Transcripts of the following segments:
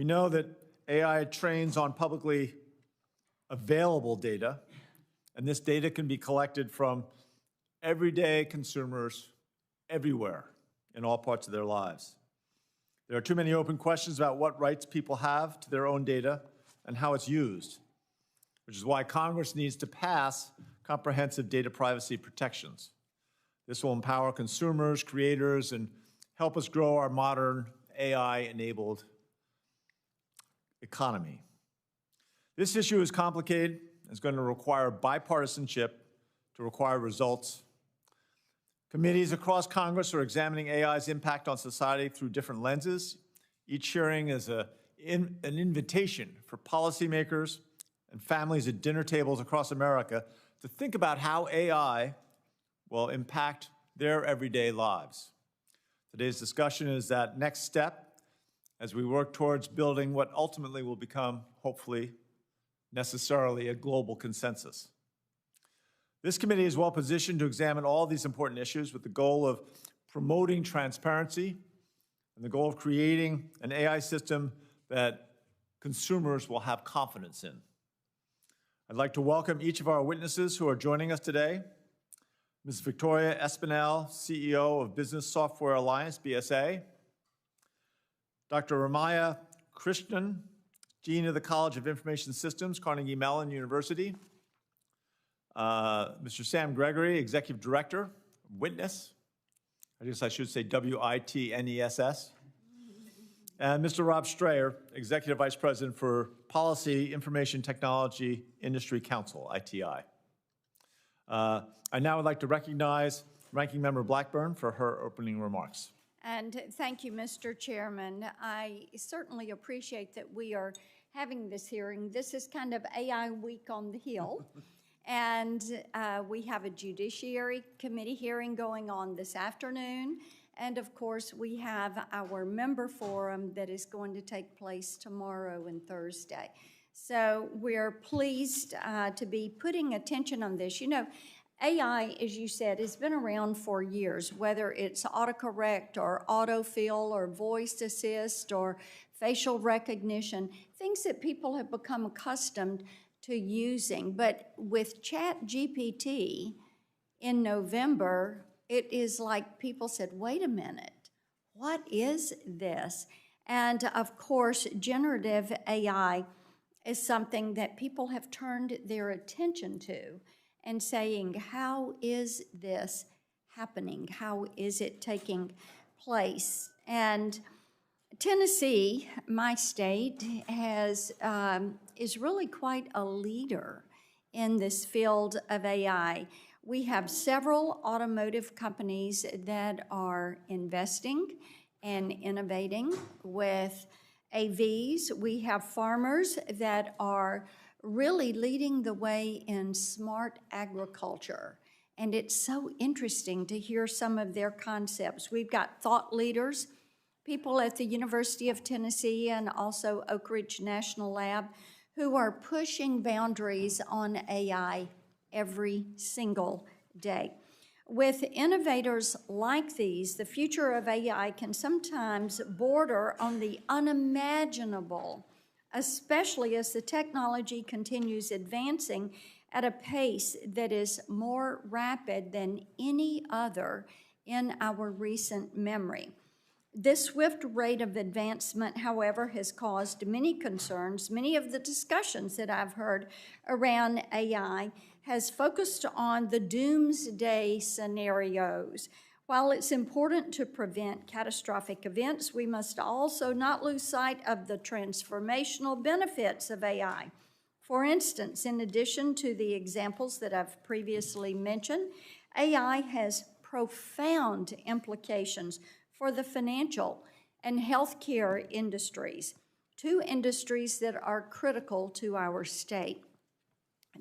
We know that AI trains on publicly available data, and this data can be collected from everyday consumers everywhere in all parts of their lives. There are too many open questions about what rights people have to their own data and how it's used, which is why Congress needs to pass comprehensive data privacy protections. This will empower consumers, creators, and help us grow our modern AI-enabled economy. This issue is complicated. It's going to require bipartisanship to require results. Committees across Congress are examining AI's impact on society through different lenses. Each hearing is an invitation for policymakers and families at dinner tables across America to think about how AI will impact their everyday lives. Today's discussion is that next step as we work towards building what ultimately will become, hopefully, necessarily a global consensus. This committee is well positioned to examine all these important issues with the goal of promoting transparency and the goal of creating an AI system that consumers will have confidence in. I'd like to welcome each of our witnesses who are joining us today. Ms. Victoria Espinel, CEO of Business Software Alliance, BSA. Dr. Ramaya Krishnan, Dean of the College of Information Systems, Carnegie Mellon University. Mr. Sam Gregory, Executive Director, Witness. I guess I should say WITNESS. And Mr. Rob Strayer, Executive Vice President for Policy, Information Technology Industry Council, ITI. I now would like to recognize Ranking Member Blackburn for her opening remarks. And thank you, Mr. Chairman. I certainly appreciate that we are having this hearing. This is kind of AI week on the Hill. And we have a Judiciary Committee hearing going on this afternoon. And of course, we have our member forum that is going to take place tomorrow and Thursday. So we're pleased to be putting attention on this. You know, AI, as you said, has been around for years, whether it's autocorrect or autofill or voice assist or facial recognition, things that people have become accustomed to using. But with ChatGPT in November, it is like people said, wait a minute, what is this? And of course, generative AI is something that people have turned their attention to and saying, how is this happening? How is it taking place? And Tennessee, my state, is really quite a leader in this field of AI. We have several automotive companies that are investing and innovating with AVs. We have farmers that are really leading the way in smart agriculture. And it's so interesting to hear some of their concepts. We've got thought leaders, people at the University of Tennessee and also Oak Ridge National Lab who are pushing boundaries on AI every single day. With innovators like these, the future of AI can sometimes border on the unimaginable, especially as the technology continues advancing at a pace that is more rapid than any other in our recent memory. This swift rate of advancement, however, has caused many concerns. Many of the discussions that I've heard around AI has focused on the doomsday scenarios. While it's important to prevent catastrophic events, we must also not lose sight of the transformational benefits of AI. For instance, in addition to the examples that I've previously mentioned, AI has profound implications for the financial and healthcare industries, two industries that are critical to our state.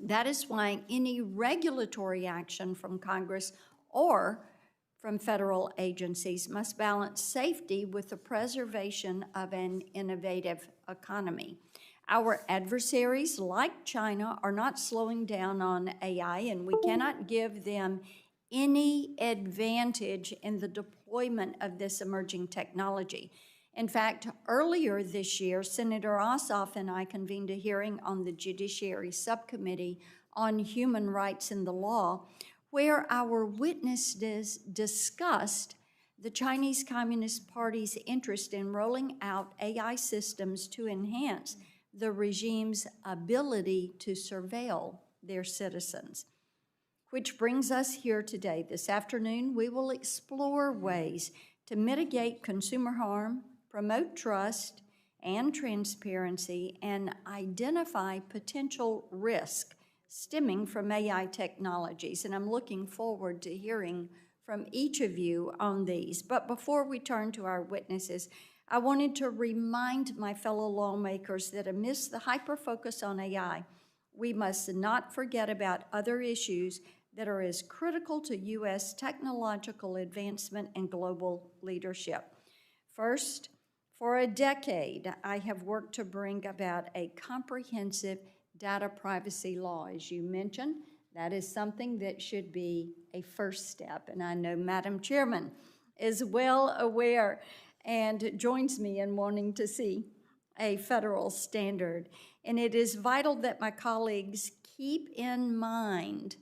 That is why any regulatory action from Congress or from federal agencies must balance safety with the preservation of an innovative economy. Our adversaries, like China, are not slowing down on AI, and we cannot give them any advantage in the deployment of this emerging technology. In fact, earlier this year, Senator Ossoff and I convened a hearing on the Judiciary Subcommittee on Human Rights and the Law, where our witnesses discussed the Chinese Communist Party's interest in rolling out AI systems to enhance the regime's ability to surveil their citizens. Which brings us here today. This afternoon, we will explore ways to mitigate consumer harm, promote trust and transparency, and identify potential risk stemming from AI technologies. And I'm looking forward to hearing from each of you on these. But before we turn to our witnesses, I wanted to remind my fellow lawmakers that amidst the hyper-focus on AI, we must not forget about other issues that are as critical to U.S. technological advancement and global leadership. First, for a decade, I have worked to bring about a comprehensive data privacy law. As you mentioned, that is something that should be a first step, and I know Madam Chairman is well aware and joins me in wanting to see a federal standard. And it is vital that my colleagues keep in mind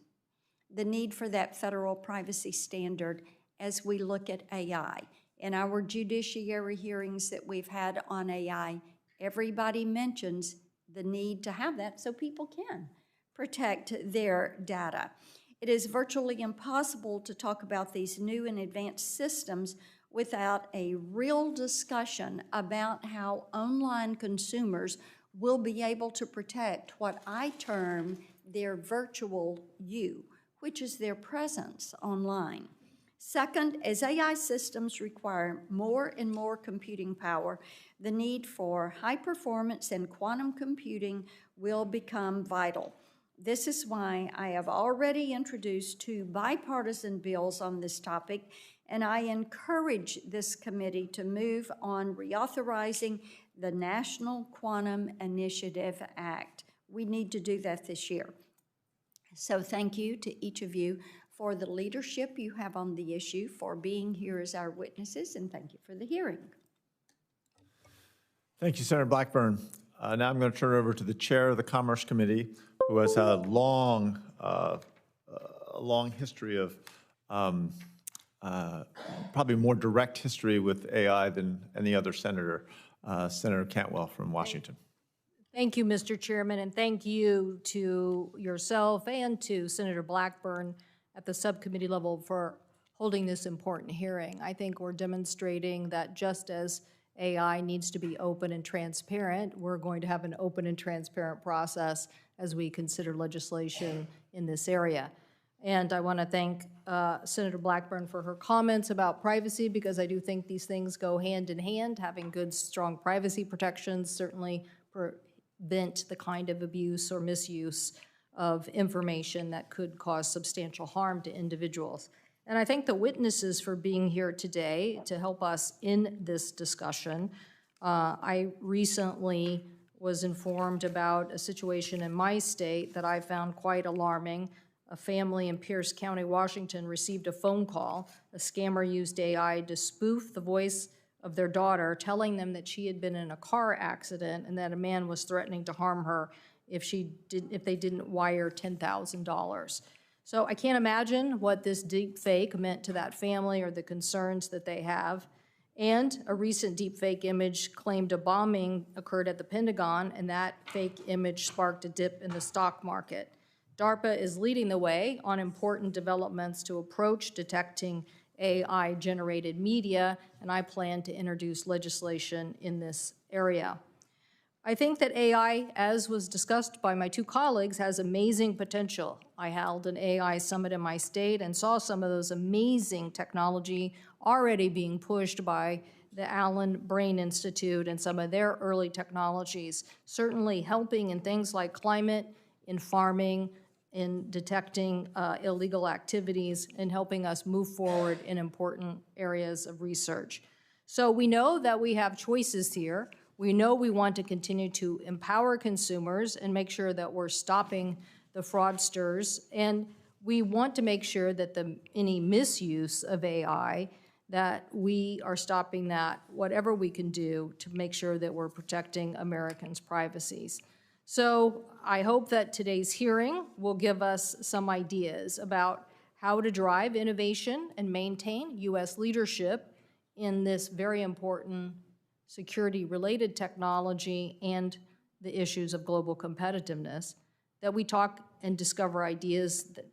the need for that federal privacy standard as we look at AI. In our judiciary hearings that we've had on AI, everybody mentions the need to have that so people can protect their data. It is virtually impossible to talk about these new and advanced systems without a real discussion about how online consumers will be able to protect what I term their virtual you, which is their presence online. Second, as AI systems require more and more computing power, the need for high performance and quantum computing will become vital. This is why I have already introduced 2 bipartisan bills on this topic, and I encourage this committee to move on reauthorizing the National Quantum Initiative Act. We need to do that this year. So thank you to each of you for the leadership you have on the issue, for being here as our witnesses, and thank you for the hearing. Thank you, Senator Blackburn. Now I'm going to turn it over to the chair of the Commerce Committee, who has a long history of probably more direct history with AI than any other senator, Senator Cantwell from Washington. Thank you, Mr. Chairman, and thank you to yourself and to Senator Blackburn at the subcommittee level for holding this important hearing. I think we're demonstrating that just as AI needs to be open and transparent, we're going to have an open and transparent process as we consider legislation in this area. And I want to thank Senator Blackburn for her comments about privacy, because I do think these things go hand in hand. Having good, strong privacy protections certainly prevent the kind of abuse or misuse of information that could cause substantial harm to individuals. And I thank the witnesses for being here today to help us in this discussion. I recently was informed about a situation in my state that I found quite alarming. A family in Pierce County, Washington, received a phone call. A scammer used AI to spoof the voice of their daughter, telling them that she had been in a car accident and that a man was threatening to harm her if they didn't wire $10,000. So I can't imagine what this deep fake meant to that family or the concerns that they have. And a recent deep fake image claimed a bombing occurred at the Pentagon, and that fake image sparked a dip in the stock market. DARPA is leading the way on important developments to approach detecting AI-generated media, and I plan to introduce legislation in this area. I think that AI, as was discussed by my 2 colleagues, has amazing potential. I held an AI summit in my state and saw some of those amazing technology already being pushed by the Allen Brain Institute and some of their early technologies, certainly helping in things like climate, in farming, in detecting illegal activities, and helping us move forward in important areas of research. So we know that we have choices here. We know we want to continue to empower consumers and make sure that we're stopping the fraudsters, and we want to make sure that any misuse of AI that we are stopping that, whatever we can do to make sure that we're protecting Americans' privacies. So I hope that today's hearing will give us some ideas about how to drive innovation and maintain U.S. leadership in this very important security-related technology and the issues of global competitiveness, that we talk and discover ideas that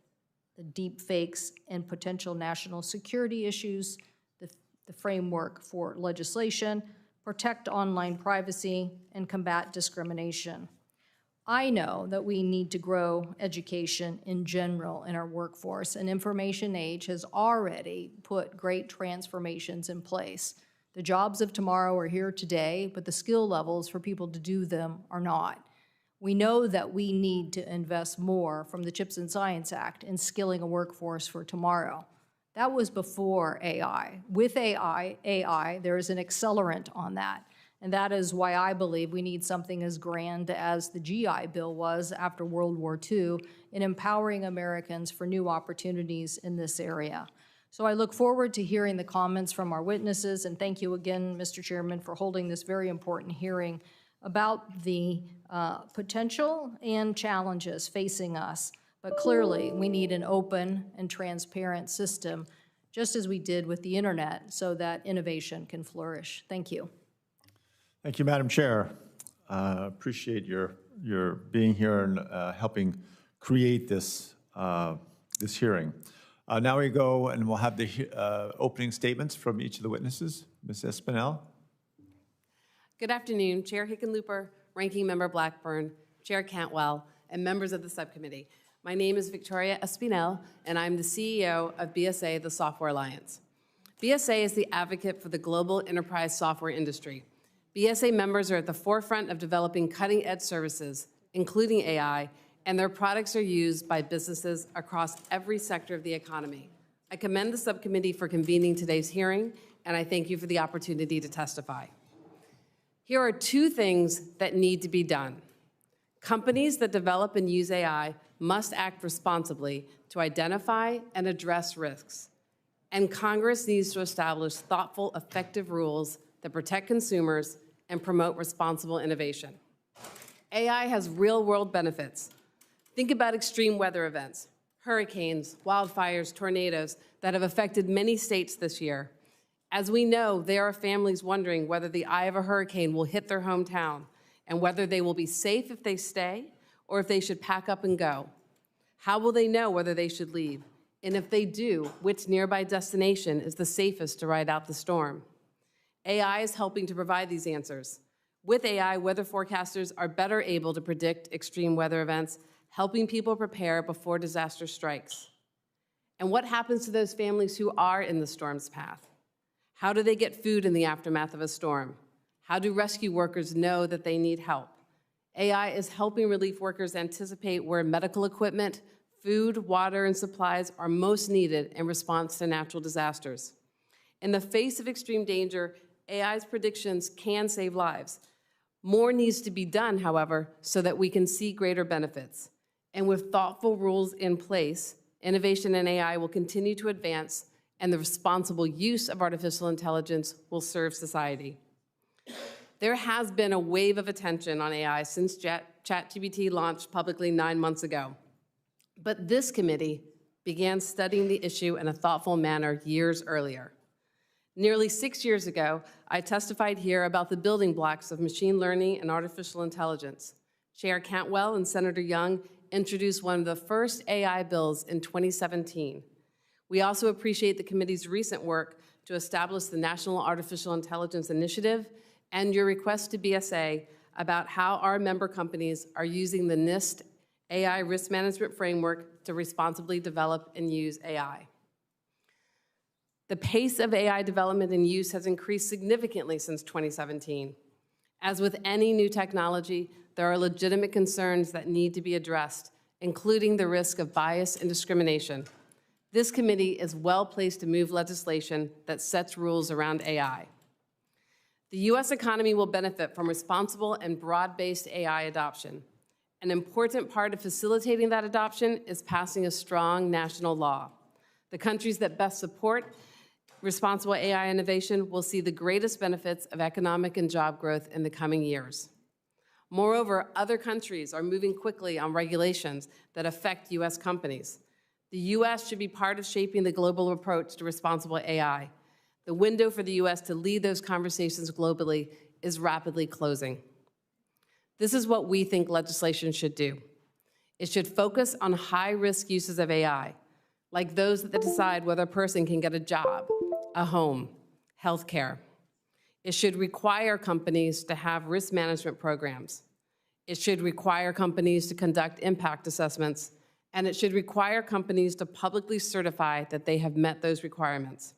the deep fakes and potential national security issues, the framework for legislation, protect online privacy, and combat discrimination. I know that we need to grow education in general in our workforce, and information age has already put great transformations in place. The jobs of tomorrow are here today, but the skill levels for people to do them are not. We know that we need to invest more from the CHIPS and Science Act in skilling a workforce for tomorrow. That was before AI. With AI, there is an accelerant on that. And that is why I believe we need something as grand as the GI Bill was after World War II in empowering Americans for new opportunities in this area. So I look forward to hearing the comments from our witnesses, and thank you again, Mr. Chairman, for holding this very important hearing about the potential and challenges facing us. But clearly, we need an open and transparent system, just as we did with the internet, so that innovation can flourish. Thank you. Thank you, Madam Chair. Appreciate your being here and helping create this hearing. Now we go and we'll have the opening statements from each of the witnesses. Ms. Espinel. Good afternoon, Chair Hickenlooper, Ranking Member Blackburn, Chair Cantwell, and members of the subcommittee. My name is Victoria Espinel, and I'm the CEO of BSA, the Software Alliance. BSA is the advocate for the global enterprise software industry. BSA members are at the forefront of developing cutting-edge services, including AI, and their products are used by businesses across every sector of the economy. I commend the subcommittee for convening today's hearing, and I thank you for the opportunity to testify. Here are two things that need to be done. Companies that develop and use AI must act responsibly to identify and address risks. And Congress needs to establish thoughtful, effective rules that protect consumers and promote responsible innovation. AI has real-world benefits. Think about extreme weather events, hurricanes, wildfires, tornadoes that have affected many states this year. As we know, there are families wondering whether the eye of a hurricane will hit their hometown and whether they will be safe if they stay or if they should pack up and go. How will they know whether they should leave? And if they do, which nearby destination is the safest to ride out the storm? AI is helping to provide these answers. With AI, weather forecasters are better able to predict extreme weather events, helping people prepare before disaster strikes. And what happens to those families who are in the storm's path? How do they get food in the aftermath of a storm? How do rescue workers know that they need help? AI is helping relief workers anticipate where medical equipment, food, water, and supplies are most needed in response to natural disasters. In the face of extreme danger, AI's predictions can save lives. More needs to be done, however, so that we can see greater benefits. And with thoughtful rules in place, innovation in AI will continue to advance, and the responsible use of artificial intelligence will serve society. There has been a wave of attention on AI since ChatGPT launched publicly 9 months ago. But this committee began studying the issue in a thoughtful manner years earlier. Nearly 6 years ago, I testified here about the building blocks of machine learning and artificial intelligence. Chair Cantwell and Senator Young introduced one of the first AI bills in 2017. We also appreciate the committee's recent work to establish the National Artificial Intelligence Initiative and your request to BSA about how our member companies are using the NIST AI risk management framework to responsibly develop and use AI. The pace of AI development and use has increased significantly since 2017. As with any new technology, there are legitimate concerns that need to be addressed, including the risk of bias and discrimination. This committee is well placed to move legislation that sets rules around AI. The U.S. economy will benefit from responsible and broad-based AI adoption. An important part of facilitating that adoption is passing a strong national law. The countries that best support responsible AI innovation will see the greatest benefits of economic and job growth in the coming years. Moreover, other countries are moving quickly on regulations that affect U.S. companies. The U.S. should be part of shaping the global approach to responsible AI. The window for the U.S. to lead those conversations globally is rapidly closing. This is what we think legislation should do. It should focus on high-risk uses of AI, like those that decide whether a person can get a job, a home, healthcare. It should require companies to have risk management programs. It should require companies to conduct impact assessments, and it should require companies to publicly certify that they have met those requirements.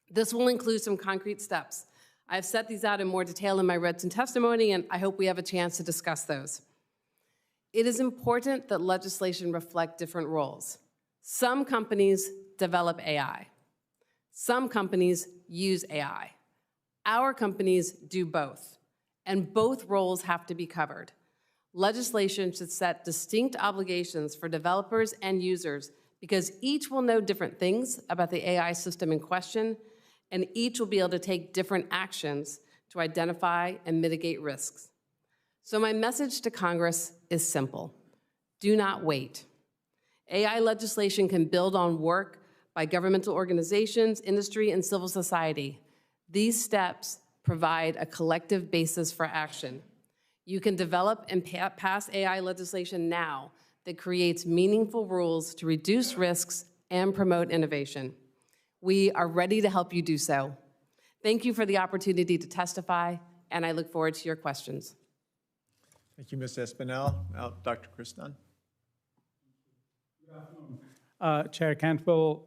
This will include some concrete steps. I've set these out in more detail in my written testimony, and I hope we have a chance to discuss those. It is important that legislation reflect different roles. Some companies develop AI. Some companies use AI. Our companies do both, and both roles have to be covered. Legislation should set distinct obligations for developers and users because each will know different things about the AI system in question, and each will be able to take different actions to identify and mitigate risks. So my message to Congress is simple. Do not wait. AI legislation can build on work by governmental organizations, industry, and civil society. These steps provide a collective basis for action. You can develop and pass AI legislation now that creates meaningful rules to reduce risks and promote innovation. We are ready to help you do so. Thank you for the opportunity to testify, and I look forward to your questions. Thank you, Ms. Espinel. Now, Dr. Kristan. Chair Cantwell,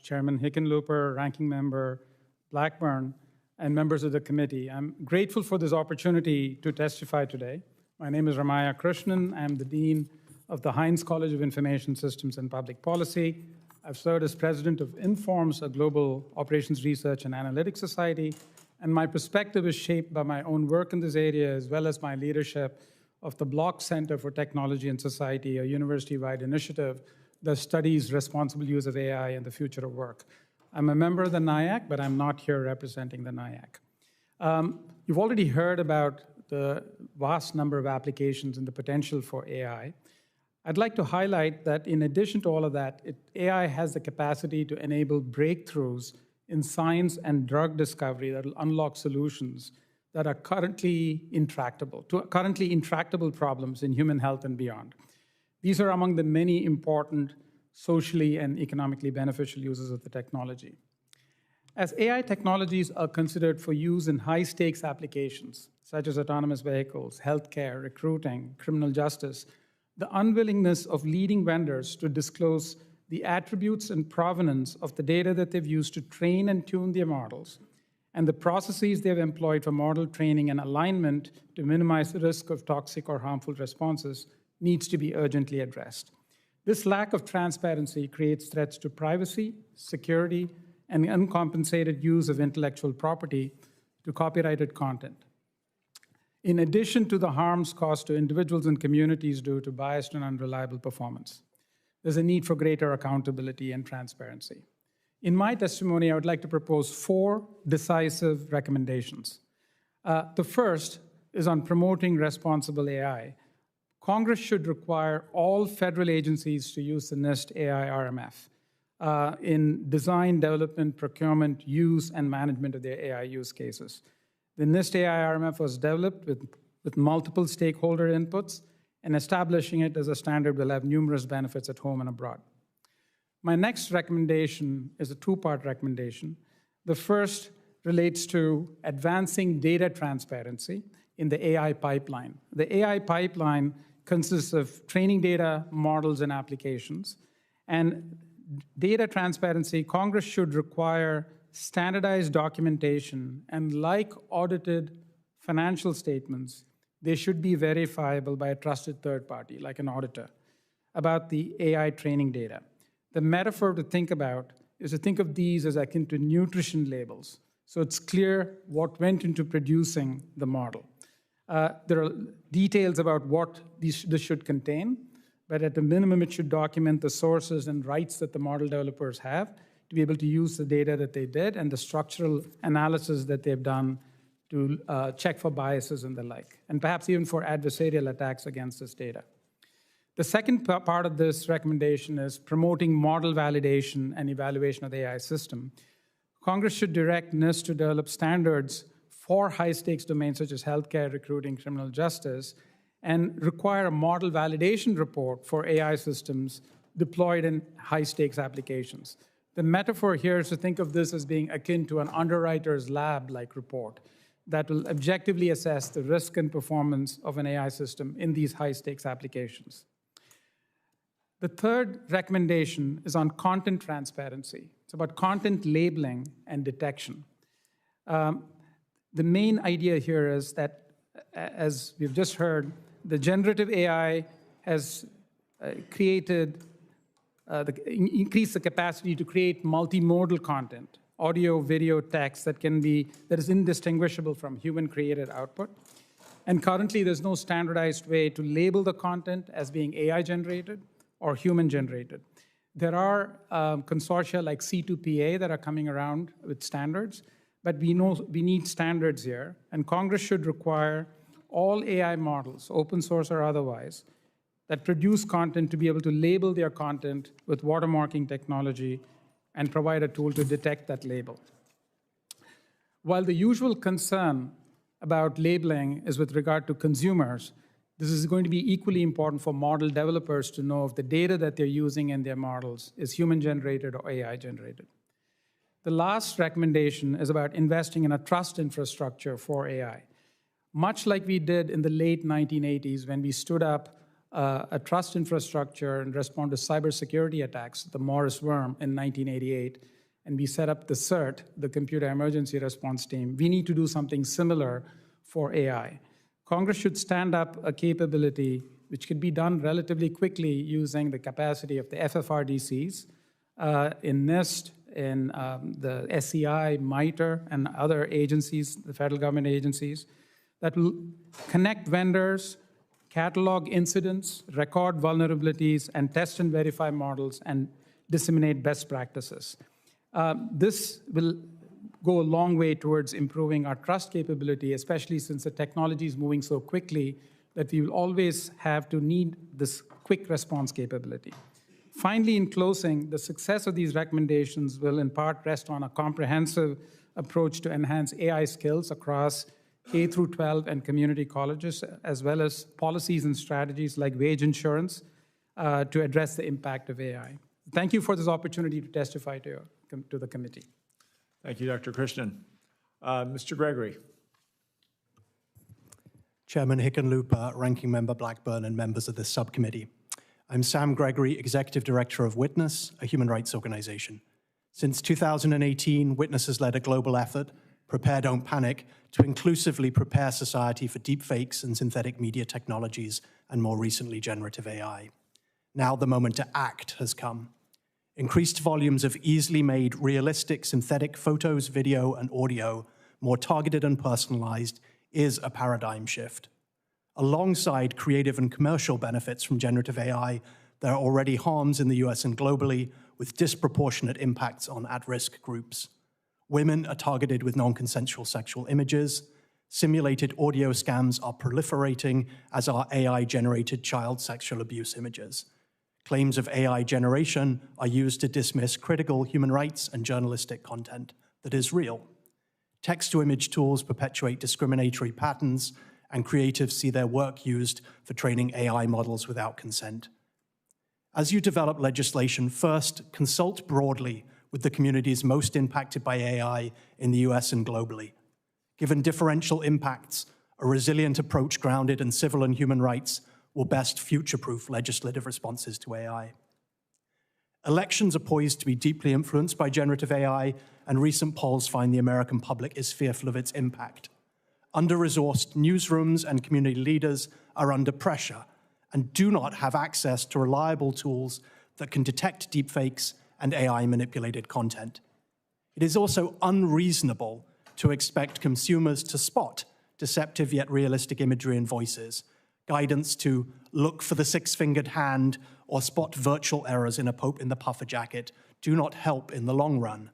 Chairman Hickenlooper, Ranking Member Blackburn, and members of the committee. I'm grateful for this opportunity to testify today. My name is Ramaya Krishnan. I'm the Dean of the Heinz College of Information Systems and Public Policy. I've served as president of Informs, a global operations research and analytics society, and my perspective is shaped by my own work in this area, as well as my leadership of the Block Center for Technology and Society, a university-wide initiative that studies responsible use of AI and the future of work. I'm a member of the NIAC, but I'm not here representing the NIAC. You've already heard about the vast number of applications and the potential for AI. I'd like to highlight that in addition to all of that, AI has the capacity to enable breakthroughs in science and drug discovery that will unlock solutions that are currently intractable problems in human health and beyond. These are among the many important socially and economically beneficial uses of the technology. As AI technologies are considered for use in high-stakes applications, such as autonomous vehicles, healthcare, recruiting, criminal justice, the unwillingness of leading vendors to disclose the attributes and provenance of the data that they've used to train and tune their models, and the processes they've employed for model training and alignment to minimize the risk of toxic or harmful responses needs to be urgently addressed. This lack of transparency creates threats to privacy, security, and uncompensated use of intellectual property to copyrighted content. In addition to the harms caused to individuals and communities due to biased and unreliable performance, there's a need for greater accountability and transparency. In my testimony, I would like to propose 4 decisive recommendations. The first is on promoting responsible AI. Congress should require all federal agencies to use the NIST AI RMF in design, development, procurement, use, and management of their AI use cases. The NIST AI RMF was developed with multiple stakeholder inputs, and establishing it as a standard will have numerous benefits at home and abroad. My next recommendation is a 2-part recommendation. The first relates to advancing data transparency in the AI pipeline. The AI pipeline consists of training data, models, and applications. And data transparency, Congress should require standardized documentation, and like audited financial statements, they should be verifiable by a trusted third party, like an auditor, about the AI training data. The metaphor to think about is to think of these as akin to nutrition labels. So it's clear what went into producing the model. There are details about what this should contain, but at a minimum, it should document the sources and rights that the model developers have to be able to use the data that they did and the structural analysis that they've done to check for biases and the like, and perhaps even for adversarial attacks against this data. The second part of this recommendation is promoting model validation and evaluation of the AI system. Congress should direct NIST to develop standards for high-stakes domains such as healthcare, recruiting, criminal justice, and require a model validation report for AI systems deployed in high-stakes applications. The metaphor here is to think of this as being akin to an underwriter's lab-like report that will objectively assess the risk and performance of an AI system in these high-stakes applications. The third recommendation is on content transparency. It's about content labeling and detection. The main idea here is that, as we've just heard, the generative AI has increased the capacity to create multimodal content, audio, video, text that is indistinguishable from human-created output. And currently, there's no standardized way to label the content as being AI-generated or human-generated. There are consortia like C2PA that are coming around with standards, but we know we need standards here, and Congress should require all AI models, open source or otherwise, that produce content to be able to label their content with watermarking technology and provide a tool to detect that label. While the usual concern about labeling is with regard to consumers, this is going to be equally important for model developers to know if the data that they're using in their models is human-generated or AI-generated. The last recommendation is about investing in a trust infrastructure for AI. Much like we did in the late 1980s when we stood up a trust infrastructure in response to cybersecurity attacks, the Morris worm in 1988, and we set up the CERT, the Computer Emergency Response Team, we need to do something similar for AI. Congress should stand up a capability which could be done relatively quickly using the capacity of the FFRDCs in NIST, in the SEI, MITRE, and other agencies, the federal government agencies, that will connect vendors, catalog incidents, record vulnerabilities, and test and verify models, and disseminate best practices. This will go a long way towards improving our trust capability, especially since the technology is moving so quickly that we will always have to need this quick response capability. Finally, in closing, the success of these recommendations will in part rest on a comprehensive approach to enhance AI skills across K through 12 and community colleges, as well as policies and strategies like wage insurance to address the impact of AI. Thank you for this opportunity to testify to the committee. Thank you, Dr. Krishnan. Mr. Gregory. Chairman Hickenlooper, Ranking Member Blackburn, and members of this subcommittee. I'm Sam Gregory, Executive Director of Witness, a human rights organization. Since 2018, Witness has led a global effort, Prepare Don't Panic, to inclusively prepare society for deepfakes and synthetic media technologies, and more recently, generative AI. Now the moment to act has come. Increased volumes of easily made, realistic, synthetic photos, video, and audio, more targeted and personalized, is a paradigm shift. Alongside creative and commercial benefits from generative AI, there are already harms in the US and globally, with disproportionate impacts on at-risk groups. Women are targeted with non-consensual sexual images. Simulated audio scams are proliferating, as are AI-generated child sexual abuse images. Claims of AI generation are used to dismiss critical human rights and journalistic content that is real. Text-to-image tools perpetuate discriminatory patterns, and creatives see their work used for training AI models without consent. As you develop legislation, first, consult broadly with the communities most impacted by AI in the US and globally. Given differential impacts, a resilient approach grounded in civil and human rights will best future-proof legislative responses to AI. Elections are poised to be deeply influenced by generative AI, and recent polls find the American public is fearful of its impact. Under-resourced newsrooms and community leaders are under pressure and do not have access to reliable tools that can detect deepfakes and AI-manipulated content. It is also unreasonable to expect consumers to spot deceptive yet realistic imagery and voices, guidance to look for the six-fingered hand or spot virtual errors in a Pope in the puffer jacket do not help in the long run.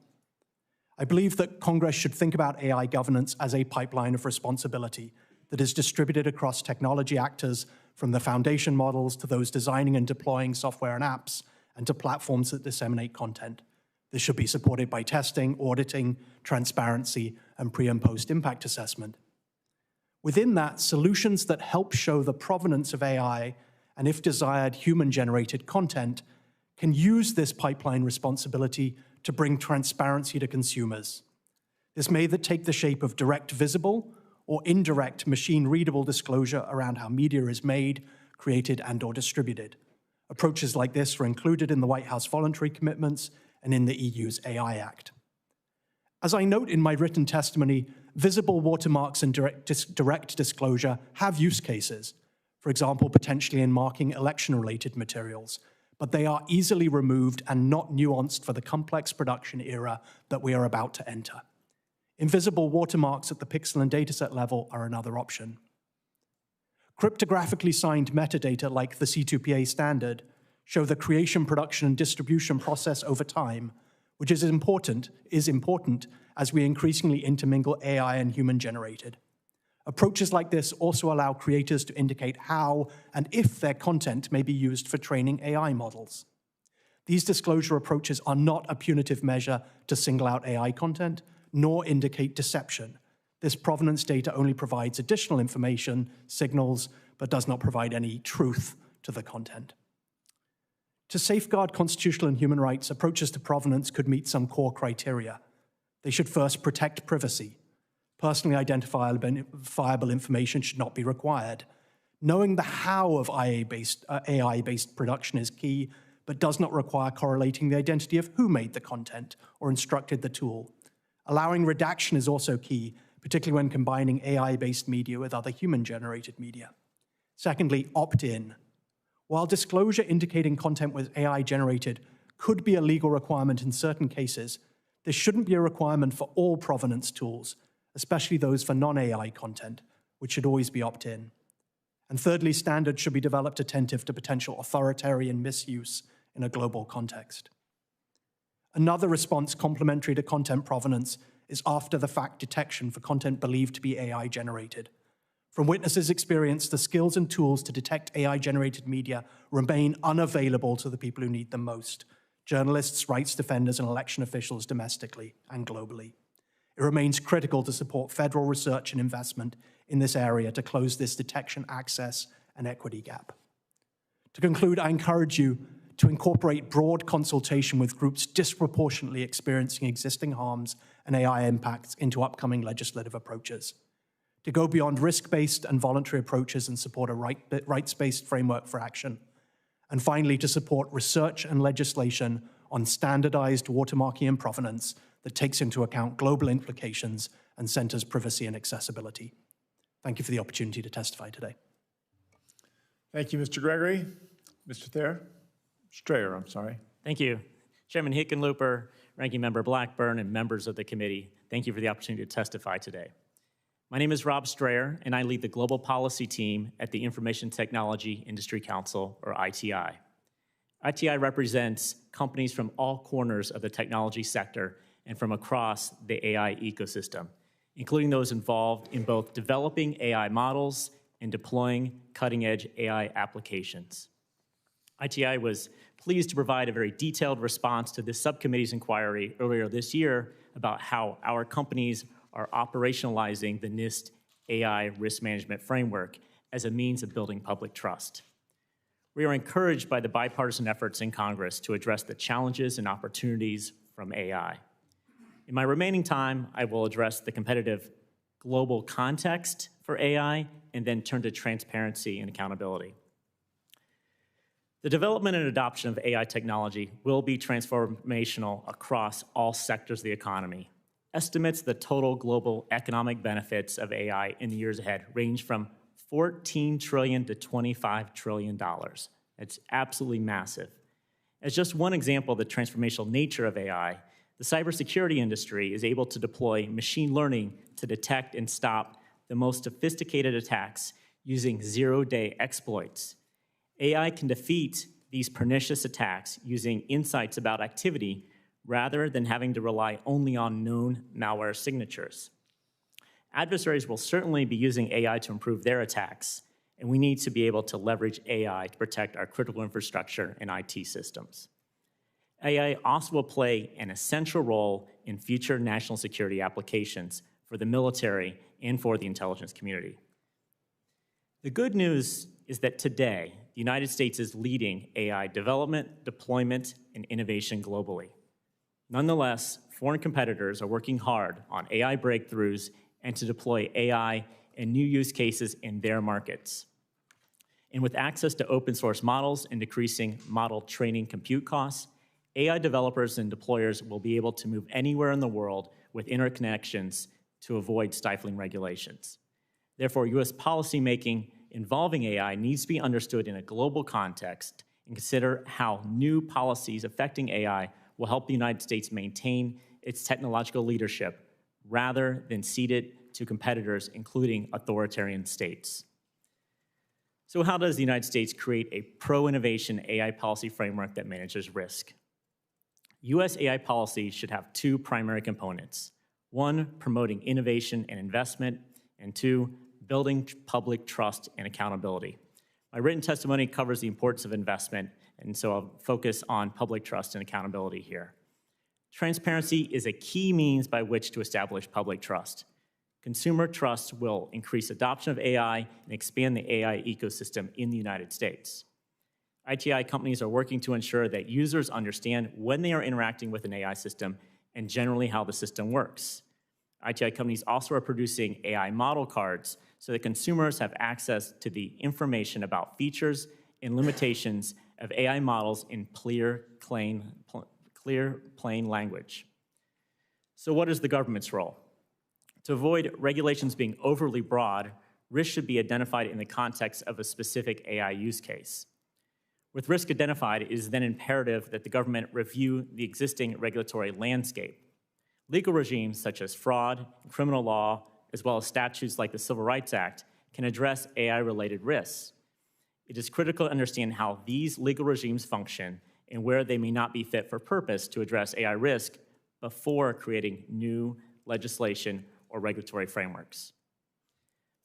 I believe that Congress should think about AI governance as a pipeline of responsibility that is distributed across technology actors, from the foundation models to those designing and deploying software and apps, and to platforms that disseminate content. This should be supported by testing, auditing, transparency, and pre- and post-impact assessment. Within that, solutions that help show the provenance of AI and, if desired, human-generated content can use this pipeline responsibility to bring transparency to consumers. This may take the shape of direct visible or indirect machine-readable disclosure around how media is made, created, and/or distributed. Approaches like this are included in the White House voluntary commitments and in the EU's AI Act. As I note in my written testimony, visible watermarks and direct disclosure have use cases, for example, potentially in marking election-related materials, but they are easily removed and not nuanced for the complex production era that we are about to enter. Invisible watermarks at the pixel and dataset level are another option. Cryptographically signed metadata like the C2PA standard show the creation, production, and distribution process over time, which is important as we increasingly intermingle AI and human-generated. Approaches like this also allow creators to indicate how and if their content may be used for training AI models. These disclosure approaches are not a punitive measure to single out AI content, nor indicate deception. This provenance data only provides additional information, signals, but does not provide any truth to the content. To safeguard constitutional and human rights, approaches to provenance could meet some core criteria. They should first protect privacy. Personally identifiable information should not be required. Knowing the how of AI-based production is key, but does not require correlating the identity of who made the content or instructed the tool. Allowing redaction is also key, particularly when combining AI-based media with other human-generated media. Secondly, opt-in. While disclosure indicating content was AI-generated could be a legal requirement in certain cases, this shouldn't be a requirement for all provenance tools, especially those for non-AI content, which should always be opt-in. And thirdly, standards should be developed attentive to potential authoritarian misuse in a global context. Another response complementary to content provenance is after-the-fact detection for content believed to be AI-generated. From witnesses' experience, the skills and tools to detect AI-generated media remain unavailable to the people who need them most: journalists, rights defenders, and election officials domestically and globally. It remains critical to support federal research and investment in this area to close this detection, access, and equity gap. To conclude, I encourage you to incorporate broad consultation with groups disproportionately experiencing existing harms and AI impacts into upcoming legislative approaches. To go beyond risk-based and voluntary approaches and support a rights-based framework for action. And finally, to support research and legislation on standardized watermarking and provenance that takes into account global implications and centers privacy and accessibility. Thank you for the opportunity to testify today. Thank you, Mr. Gregory. Mr. Strayer, I'm sorry. Thank you. Chairman Hickenlooper, Ranking Member Blackburn, and members of the committee, thank you for the opportunity to testify today. My name is Rob Strayer, and I lead the Global Policy Team at the Information Technology Industry Council, or ITI. ITI represents companies from all corners of the technology sector and from across the AI ecosystem, including those involved in both developing AI models and deploying cutting-edge AI applications. ITI was pleased to provide a very detailed response to this subcommittee's inquiry earlier this year about how our companies are operationalizing the NIST AI risk management framework as a means of building public trust. We are encouraged by the bipartisan efforts in Congress to address the challenges and opportunities from AI. In my remaining time, I will address the competitive global context for AI and then turn to transparency and accountability. The development and adoption of AI technology will be transformational across all sectors of the economy. Estimates of the total global economic benefits of AI in the years ahead range from $14 trillion to $25 trillion. It's absolutely massive. As just one example of the transformational nature of AI, the cybersecurity industry is able to deploy machine learning to detect and stop the most sophisticated attacks using zero-day exploits. AI can defeat these pernicious attacks using insights about activity rather than having to rely only on known malware signatures. Adversaries will certainly be using AI to improve their attacks, and we need to be able to leverage AI to protect our critical infrastructure and IT systems. AI also will play an essential role in future national security applications for the military and for the intelligence community. The good news is that today, the United States is leading AI development, deployment, and innovation globally. Nonetheless, foreign competitors are working hard on AI breakthroughs and to deploy AI and new use cases in their markets. And with access to open source models and decreasing model training compute costs, AI developers and deployers will be able to move anywhere in the world with interconnections to avoid stifling regulations. Therefore, US policymaking involving AI needs to be understood in a global context and consider how new policies affecting AI will help the United States maintain its technological leadership rather than cede it to competitors, including authoritarian states. So how does the United States create a pro-innovation AI policy framework that manages risk? US AI policy should have two primary components. One, promoting innovation and investment, and two, building public trust and accountability. My written testimony covers the importance of investment, and so I'll focus on public trust and accountability here. Transparency is a key means by which to establish public trust. Consumer trust will increase adoption of AI and expand the AI ecosystem in the United States. ITI companies are working to ensure that users understand when they are interacting with an AI system and generally how the system works. ITI companies also are producing AI model cards so that consumers have access to the information about features and limitations of AI models in clear, plain language. So what is the government's role? To avoid regulations being overly broad, risk should be identified in the context of a specific AI use case. With risk identified, it is then imperative that the government review the existing regulatory landscape. Legal regimes such as fraud, criminal law, as well as statutes like the Civil Rights Act can address AI-related risks. It is critical to understand how these legal regimes function and where they may not be fit for purpose to address AI risk before creating new legislation or regulatory frameworks.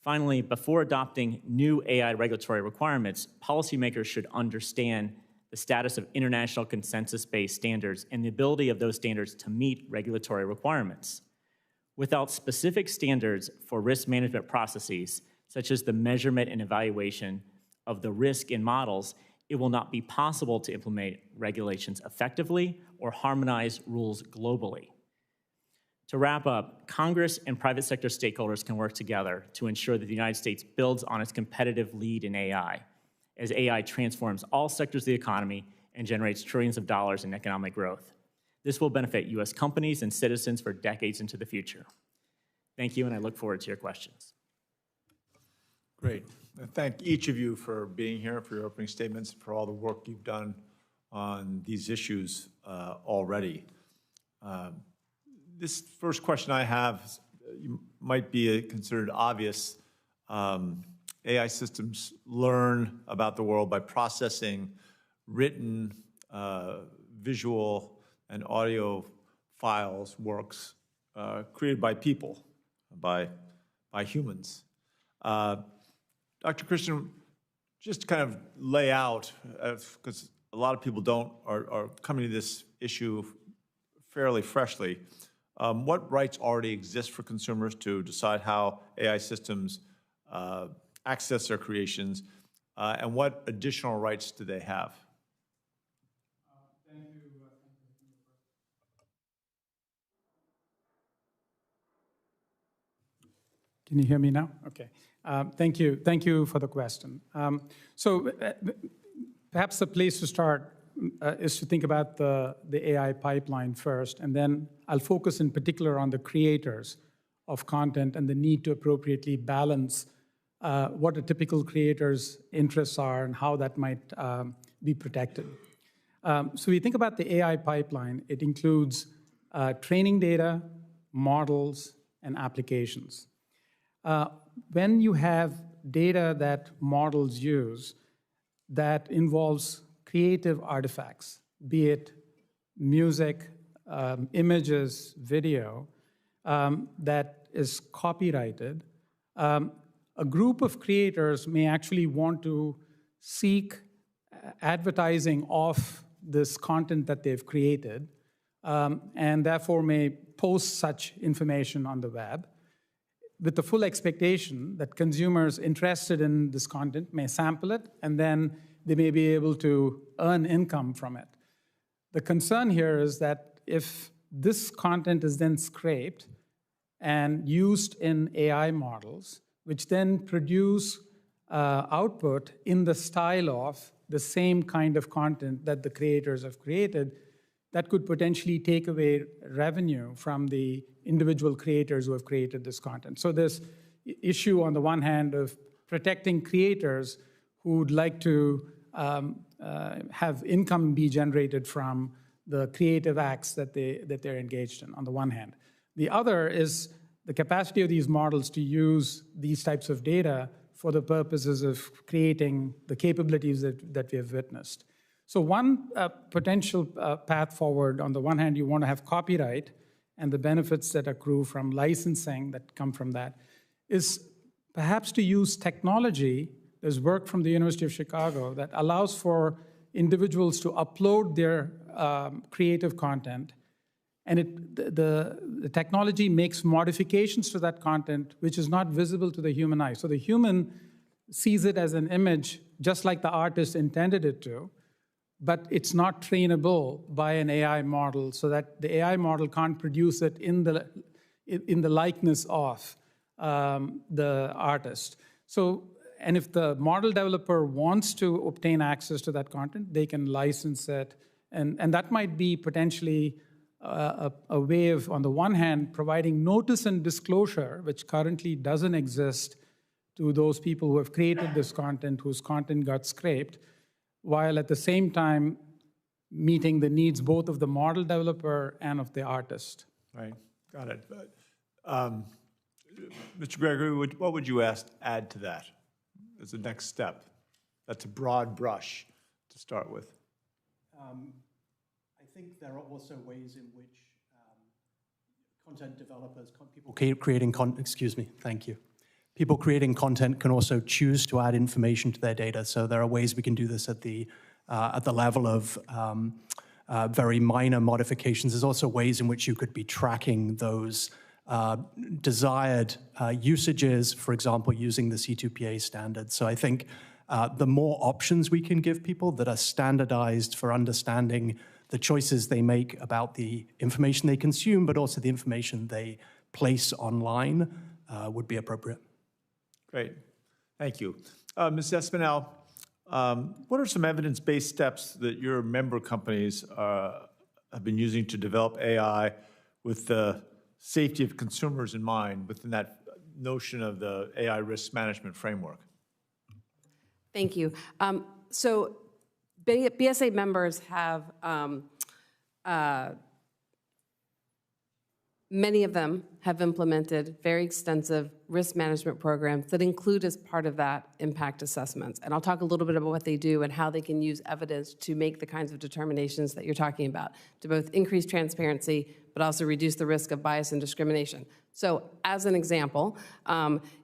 Finally, before adopting new AI regulatory requirements, policymakers should understand the status of international consensus-based standards and the ability of those standards to meet regulatory requirements. Without specific standards for risk management processes, such as the measurement and evaluation of the risk in models, it will not be possible to implement regulations effectively or harmonize rules globally. To wrap up, Congress and private sector stakeholders can work together to ensure that the United States builds on its competitive lead in AI, as AI transforms all sectors of the economy and generates trillions of dollars in economic growth. This will benefit US companies and citizens for decades into the future. Thank you, and I look forward to your questions. Great. I thank each of you for being here, for your opening statements, for all the work you've done on these issues already. This first question I have might be considered obvious. AI systems learn about the world by processing written, visual, and audio files, works created by people, by humans. Dr. Christian, just to kind of lay out, because a lot of people are coming to this issue fairly freshly, what rights already exist for consumers to decide how AI systems access their creations, and what additional rights do they have? Thank you. Can you hear me now? Okay. Thank you for the question. Perhaps the place to start is to think about the AI pipeline first, and then I'll focus in particular on the creators of content and the need to appropriately balance what a typical creator's interests are and how that might be protected. So we think about the AI pipeline. It includes training data, models, and applications. When you have data that models use that involves creative artifacts, be it music, images, video, that is copyrighted, a group of creators may actually want to seek advertising of this content that they've created, and therefore may post such information on the web, with the full expectation that consumers interested in this content may sample it, and then they may be able to earn income from it. The concern here is that if this content is then scraped and used in AI models, which then produce output in the style of the same kind of content that the creators have created, that could potentially take away revenue from the individual creators who have created this content. So this issue on the one hand of protecting creators who would like to have income be generated from the creative acts that they're engaged in, on the one hand. The other is the capacity of these models to use these types of data for the purposes of creating the capabilities that we have witnessed. So one potential path forward, on the one hand, you want to have copyright and the benefits that accrue from licensing that come from that, is perhaps to use technology. There's work from the University of Chicago that allows for individuals to upload their creative content, and the technology makes modifications to that content which is not visible to the human eye. So the human sees it as an image just like the artist intended it to, but it's not trainable by an AI model, so that the AI model can't produce it in the likeness of the artist. So, and if the model developer wants to obtain access to that content, they can license it, and that might be potentially a way of, on the one hand, providing notice and disclosure, which currently doesn't exist, to those people who have created this content, whose content got scraped, while at the same time meeting the needs both of the model developer and of the artist. Right, got it. Mr. Gregory, what would you add to that as the next step? That's a broad brush to start with. I think there are also ways in which content developers, people creating content, excuse me, thank you. People creating content can also choose to add information to their data. So there are ways we can do this at the level of very minor modifications. There's also ways in which you could be tracking those desired usages, for example, using the C2PA standard. So I think the more options we can give people that are standardized for understanding the choices they make about the information they consume, but also the information they place online, would be appropriate. Great, thank you. Ms. Espinel, what are some evidence-based steps that your member companies have been using to develop AI with the safety of consumers in mind within that notion of the AI risk management framework? Thank you. So BSA members have, many of them have implemented very extensive risk management programs that include as part of that impact assessments. And I'll talk a little bit about what they do and how they can use evidence to make the kinds of determinations that you're talking about, to both increase transparency, but also reduce the risk of bias and discrimination. So as an example,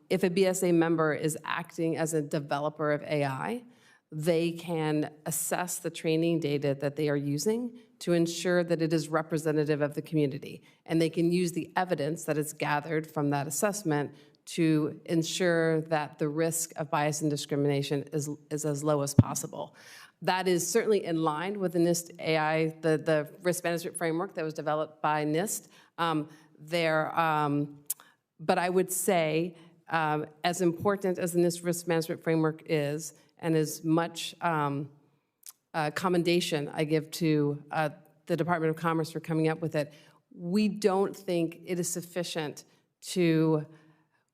if a BSA member is acting as a developer of AI, they can assess the training data that they are using to ensure that it is representative of the community. And they can use the evidence that is gathered from that assessment to ensure that the risk of bias and discrimination is as low as possible. That is certainly in line with the NIST AI, the risk management framework that was developed by NIST. But I would say, as important as the NIST risk management framework is, and as much commendation I give to the Department of Commerce for coming up with it, we don't think it is sufficient to,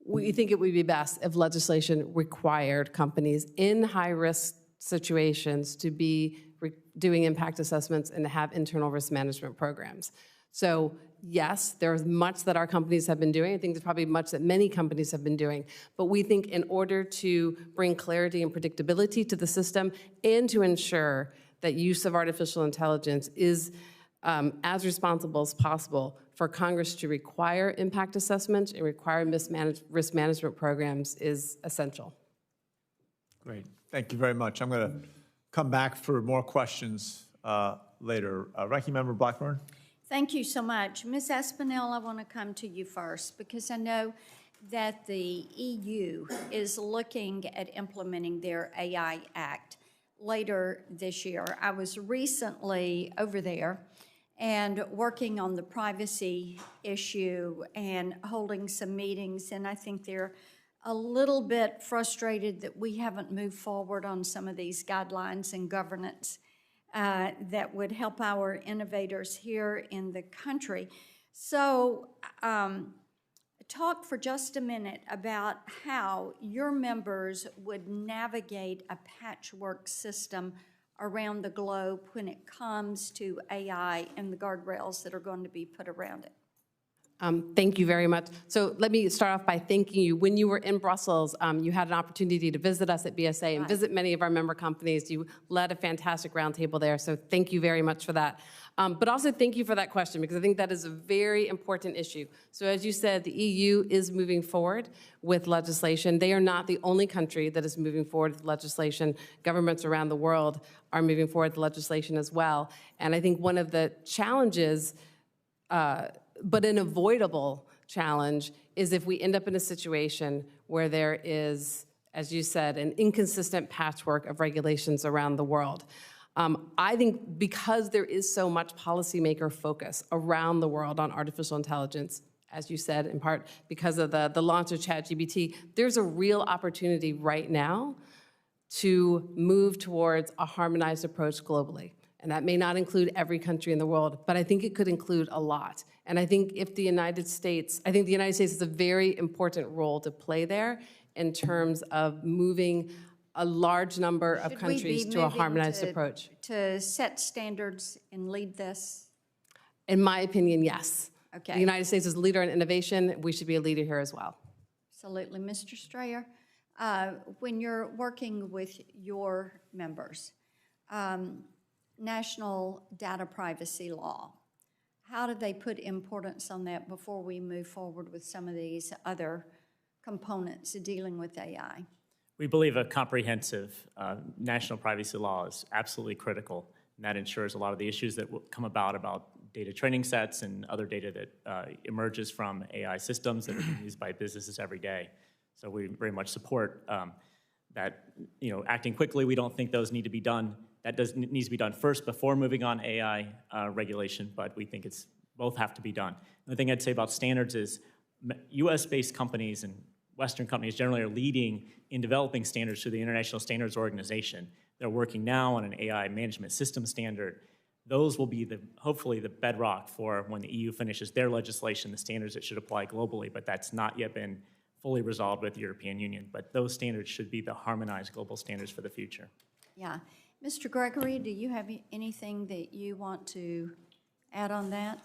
we think it would be best if legislation required companies in high-risk situations to be doing impact assessments and to have internal risk management programs. So yes, there's much that our companies have been doing. I think there's probably much that many companies have been doing. But we think in order to bring clarity and predictability to the system and to ensure that use of artificial intelligence is as responsible as possible for Congress to require impact assessments and require risk management programs is essential. Great. Thank you very much. I'm going to come back for more questions later. Ranking Member Blackburn? Thank you so much. Ms. Espinel, I want to come to you first because I know that the EU is looking at implementing their AI Act later this year. I was recently over there and working on the privacy issue and holding some meetings, and I think they're a little bit frustrated that we haven't moved forward on some of these guidelines and governance that would help our innovators here in the country. So talk for just a minute about how your members would navigate a patchwork system around the globe when it comes to AI and the guardrails that are going to be put around it. Thank you very much. So let me start off by thanking you. When you were in Brussels, you had an opportunity to visit us at BSA and visit many of our member companies. You led a fantastic roundtable there, so thank you very much for that. But also thank you for that question, because I think that is a very important issue. So as you said, the EU is moving forward with legislation. They are not the only country that is moving forward with legislation. Governments around the world are moving forward with legislation as well. And I think one of the challenges, but an avoidable challenge, is if we end up in a situation where there is, as you said, an inconsistent patchwork of regulations around the world. I think because there is so much policymaker focus around the world on artificial intelligence, as you said, in part because of the launch of ChatGPT, there's a real opportunity right now to move towards a harmonized approach globally. And that may not include every country in the world, but I think it could include a lot. And I think if the United States has a very important role to play there in terms of moving a large number of countries to a harmonized approach. To set standards and lead this? In my opinion, yes. Okay. The United States is a leader in innovation. We should be a leader here as well. Absolutely. Mr. Strayer, when you're working with your members, national data privacy law, how do they put importance on that before we move forward with some of these other components dealing with AI? We believe a comprehensive national privacy law is absolutely critical, and that ensures a lot of the issues that will come about data training sets and other data that emerges from AI systems that are used by businesses every day. So we very much support that, acting quickly. We don't think those need to be done. That needs to be done first before moving on AI regulation, but we think both have to be done. The thing I'd say about standards is US-based companies and Western companies generally are leading in developing standards through the International Standards Organization. They're working now on an AI management system standard. Those will be hopefully the bedrock for when the EU finishes their legislation, the standards that should apply globally, but that's not yet been fully resolved with the European Union. But those standards should be the harmonized global standards for the future. Yeah. Mr. Gregory, do you have anything that you want to add on that?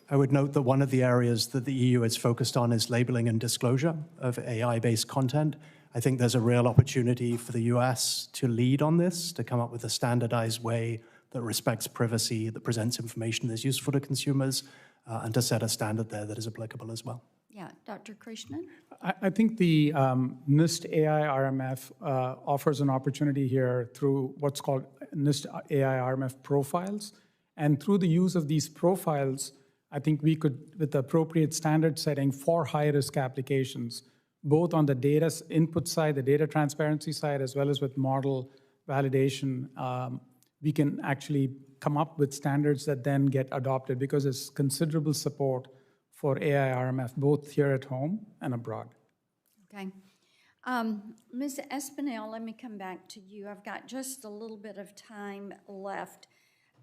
I would note that one of the areas that the EU is focused on is labeling and disclosure of AI-based content. I think there's a real opportunity for the US to lead on this, to come up with a standardized way that respects privacy, that presents information that's useful to consumers, and to set a standard there that is applicable as well. Yeah, Dr. Krishnan? I think the NIST AI RMF offers an opportunity here through what's called NIST AI RMF profiles. And through the use of these profiles, I think we could, with the appropriate standard setting for high-risk applications, both on the data input side, the data transparency side, as well as with model validation, we can actually come up with standards that then get adopted because there's considerable support for AI RMF, both here at home and abroad. Okay. Ms. Espinel, let me come back to you. I've got just a little bit of time left.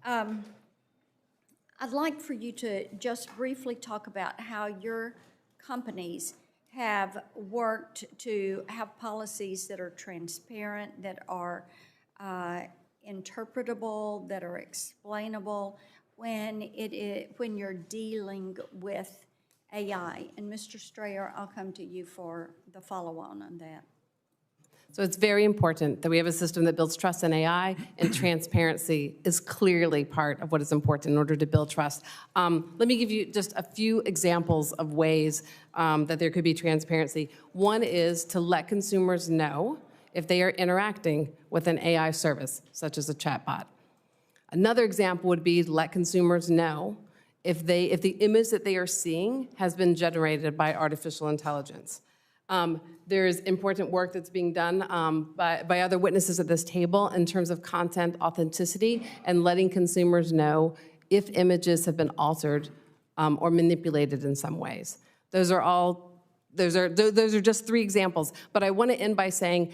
I'd like for you to just briefly talk about how your companies have worked to have policies that are transparent, that are interpretable, that are explainable when you're dealing with AI. And Mr. Strayer, I'll come to you for the follow-on on that. So it's very important that we have a system that builds trust in AI, and transparency is clearly part of what is important in order to build trust. Let me give you just a few examples of ways that there could be transparency. One is to let consumers know if they are interacting with an AI service, such as a chatbot. Another example would be to let consumers know if the image that they are seeing has been generated by artificial intelligence. There's important work that's being done by other witnesses at this table in terms of content authenticity and letting consumers know if images have been altered or manipulated in some ways. Those are just 3 examples. But I want to end by saying,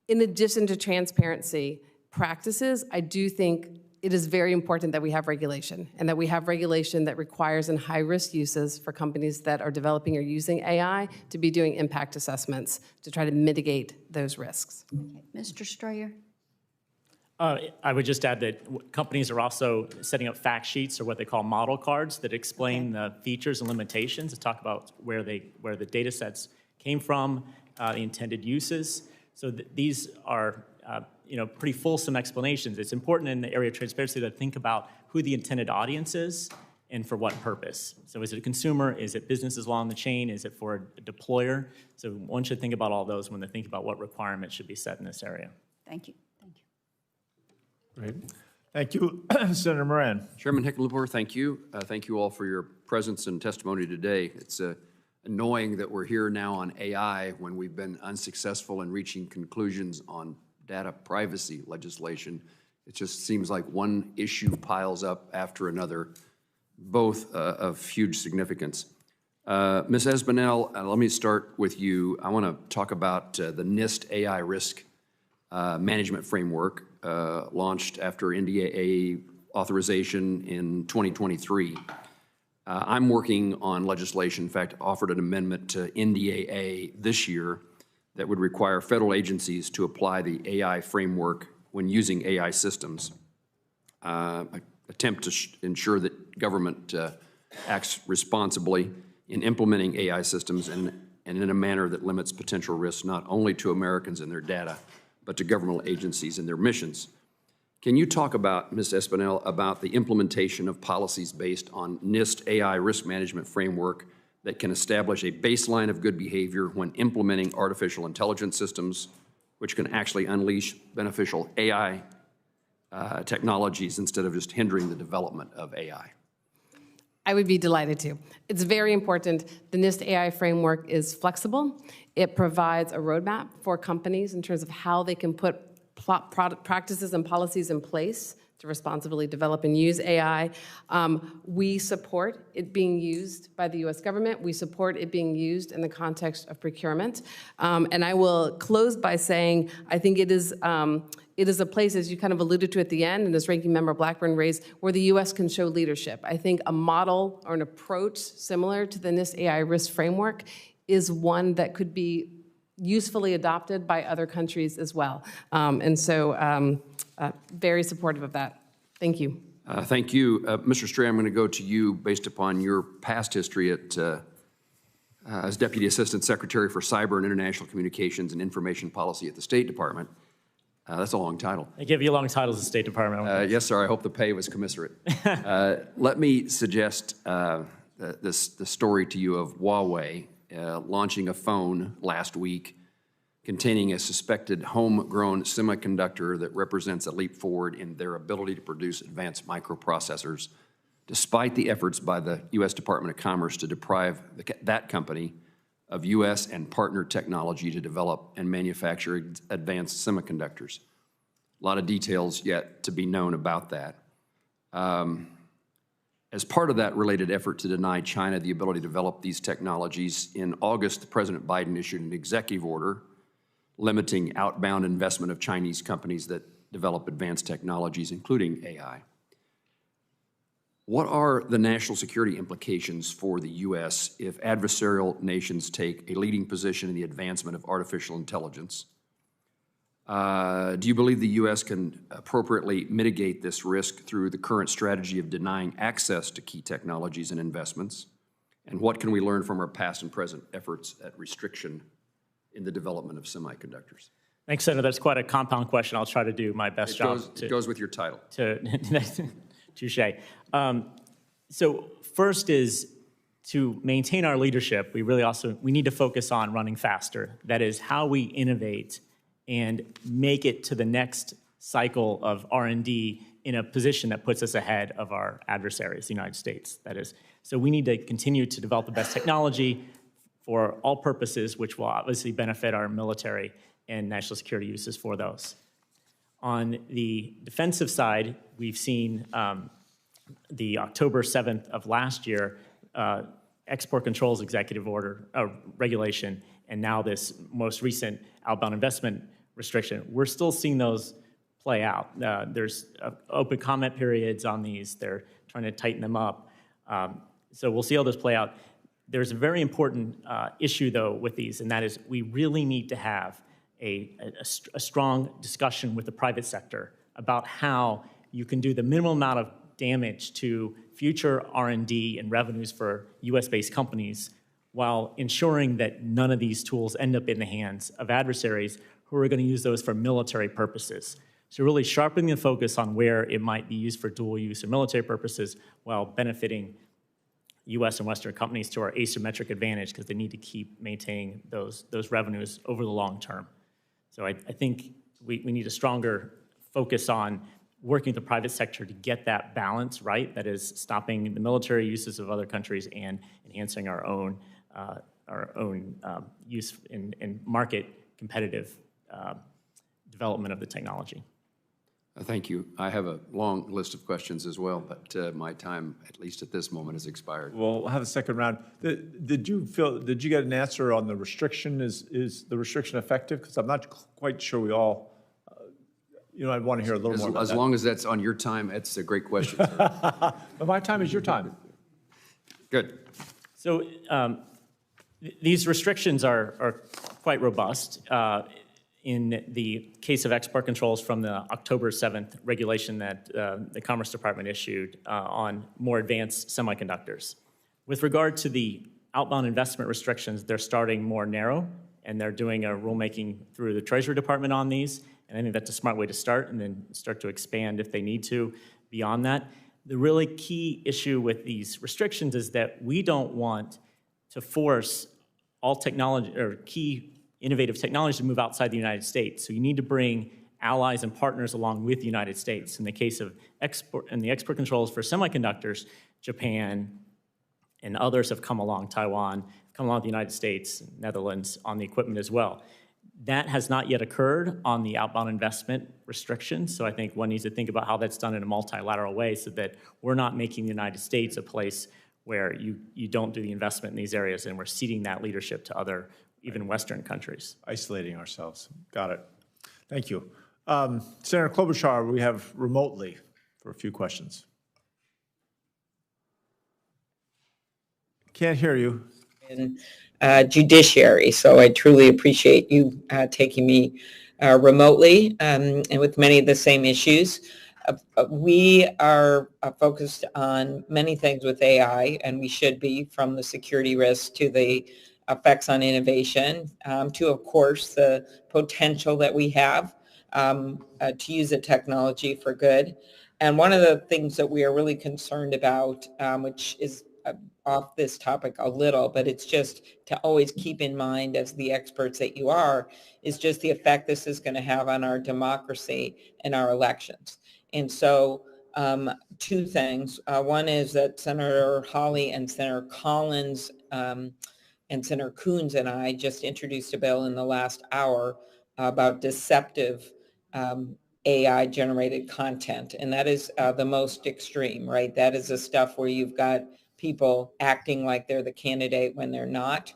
in addition to transparency practices, I do think it is very important that we have regulation, and that we have regulation that requires in high-risk uses for companies that are developing or using AI to be doing impact assessments to try to mitigate those risks. Okay. Mr. Strayer? I would just add that companies are also setting up fact sheets, or what they call model cards, that explain the features and limitations, to talk about where the data sets came from, the intended uses. So these are pretty fulsome explanations. It's important in the area of transparency to think about who the intended audience is and for what purpose. So is it a consumer? Is it businesses along the chain? Is it for a deployer? So one should think about all those when they think about what requirements should be set in this area. Thank you. Thank you. Great. Thank you, Senator Moran. Chairman Hickenlooper, thank you. Thank you all for your presence and testimony today. It's annoying that we're here now on AI when we've been unsuccessful in reaching conclusions on data privacy legislation. It just seems like one issue piles up after another, both of huge significance. Ms. Espinel, let me start with you. I want to talk about the NIST AI risk management framework launched after NDAA authorization in 2023. I'm working on legislation, in fact, offered an amendment to NDAA this year that would require federal agencies to apply the AI framework when using AI systems, attempt to ensure that government acts responsibly in implementing AI systems and in a manner that limits potential risks not only to Americans and their data, but to governmental agencies and their missions. Can you talk about, Ms. Espinel, about the implementation of policies based on NIST AI risk management framework that can establish a baseline of good behavior when implementing artificial intelligence systems, which can actually unleash beneficial AI technologies instead of just hindering the development of AI? I would be delighted to. It's very important. The NIST AI framework is flexible. It provides a roadmap for companies in terms of how they can put practices and policies in place to responsibly develop and use AI. We support it being used by the U.S. government. We support it being used in the context of procurement. And I will close by saying I think it is a place, as you kind of alluded to at the end, and as Ranking Member Blackburn raised, where the U.S. can show leadership. I think a model or an approach similar to the NIST AI risk framework is one that could be usefully adopted by other countries as well. Very supportive of that. Thank you. Thank you. Mr. Strayer, I'm going to go to you based upon your past history as Deputy Assistant Secretary for Cyber and International Communications and Information Policy at the State Department. That's a long title. They give you long titles at the State Department. Yes, sir. I hope the pay was commensurate. Let me suggest the story to you of Huawei launching a phone last week containing a suspected homegrown semiconductor that represents a leap forward in their ability to produce advanced microprocessors, despite the efforts by the U.S. Department of Commerce to deprive that company of U.S. and partner technology to develop and manufacture advanced semiconductors. A lot of details yet to be known about that. As part of that related effort to deny China the ability to develop these technologies, in August, President Biden issued an executive order limiting outbound investment of Chinese companies that develop advanced technologies, including AI. What are the national security implications for the U.S. if adversarial nations take a leading position in the advancement of artificial intelligence? Do you believe the U.S. can appropriately mitigate this risk through the current strategy of denying access to key technologies and investments? And what can we learn from our past and present efforts at restriction in the development of semiconductors? Thanks, Senator. That's quite a compound question. I'll try to do my best job. It goes with your title. Touche. So first is to maintain our leadership, we need to focus on running faster. That is how we innovate and make it to the next cycle of R&D in a position that puts us ahead of our adversaries, the United States, that is. So we need to continue to develop the best technology for all purposes, which will obviously benefit our military and national security uses for those. On the defensive side, we've seen the October 7th of last year export controls executive order regulation, and now this most recent outbound investment restriction. We're still seeing those play out. There's open comment periods on these. They're trying to tighten them up. So we'll see how those play out. There's a very important issue, though, with these, and that is we really need to have a strong discussion with the private sector about how you can do the minimal amount of damage to future R&D and revenues for US-based companies while ensuring that none of these tools end up in the hands of adversaries who are going to use those for military purposes. So really sharpening the focus on where it might be used for dual use or military purposes while benefiting US and Western companies to our asymmetric advantage because they need to keep maintaining those revenues over the long term. So I think we need a stronger focus on working with the private sector to get that balance right, that is stopping the military uses of other countries and enhancing our own use and market competitive development of the technology. Thank you. I have a long list of questions as well, but my time, at least at this moment, has expired. We'll have a second round. Did you get an answer on the restriction? Is the restriction effective? Because I'm not quite sure we all, I'd want to hear a little more about that. As long as that's on your time, it's a great question, sir. But my time is your time. Good. So these restrictions are quite robust. In the case of export controls from the October 7th regulation that the Commerce Department issued on more advanced semiconductors. With regard to the outbound investment restrictions, they're starting more narrow, and they're doing a rulemaking through the Treasury Department on these, and I think that's a smart way to start, and then start to expand if they need to beyond that. The really key issue with these restrictions is that we don't want to force all technology or key innovative technology to move outside the United States. So you need to bring allies and partners along with the United States. In the case of export controls for semiconductors, Japan and others have come along, Taiwan, come along with the United States, Netherlands on the equipment as well. That has not yet occurred on the outbound investment restrictions. So I think one needs to think about how that's done in a multilateral way so that we're not making the United States a place where you don't do the investment in these areas and we're ceding that leadership to other even Western countries. Isolating ourselves. Got it. Thank you. Senator Klobuchar, we have remotely for a few questions. Can't hear you. Judiciary, so I truly appreciate you taking me remotely and with many of the same issues. We are focused on many things with AI, and we should be, from the security risks to the effects on innovation, to, of course, the potential that we have to use the technology for good. And one of the things that we are really concerned about, which is off this topic a little, but it's just to always keep in mind, as the experts that you are, is just the effect this is going to have on our democracy and our elections. And so two things. One is that Senator Hawley and Senator Collins and Senator Coons and I just introduced a bill in the last hour about deceptive AI-generated content, and that is the most extreme, right? That is the stuff where you've got people acting like they're the candidate when they're not,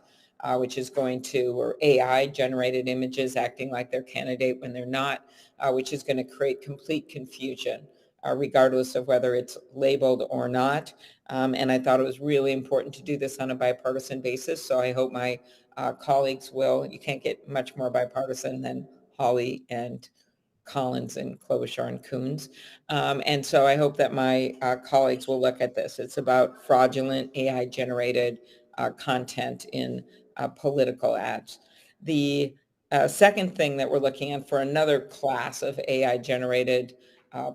which is going to, or AI-generated images acting like they're candidate when they're not, which is going to create complete confusion, regardless of whether it's labeled or not. And I thought it was really important to do this on a bipartisan basis. So I hope my colleagues will. You can't get much more bipartisan than Hawley and Collins and Klobuchar and Coons. And so I hope that my colleagues will look at this. It's about fraudulent AI-generated content in political ads. The Second thing that we're looking at for another class of AI-generated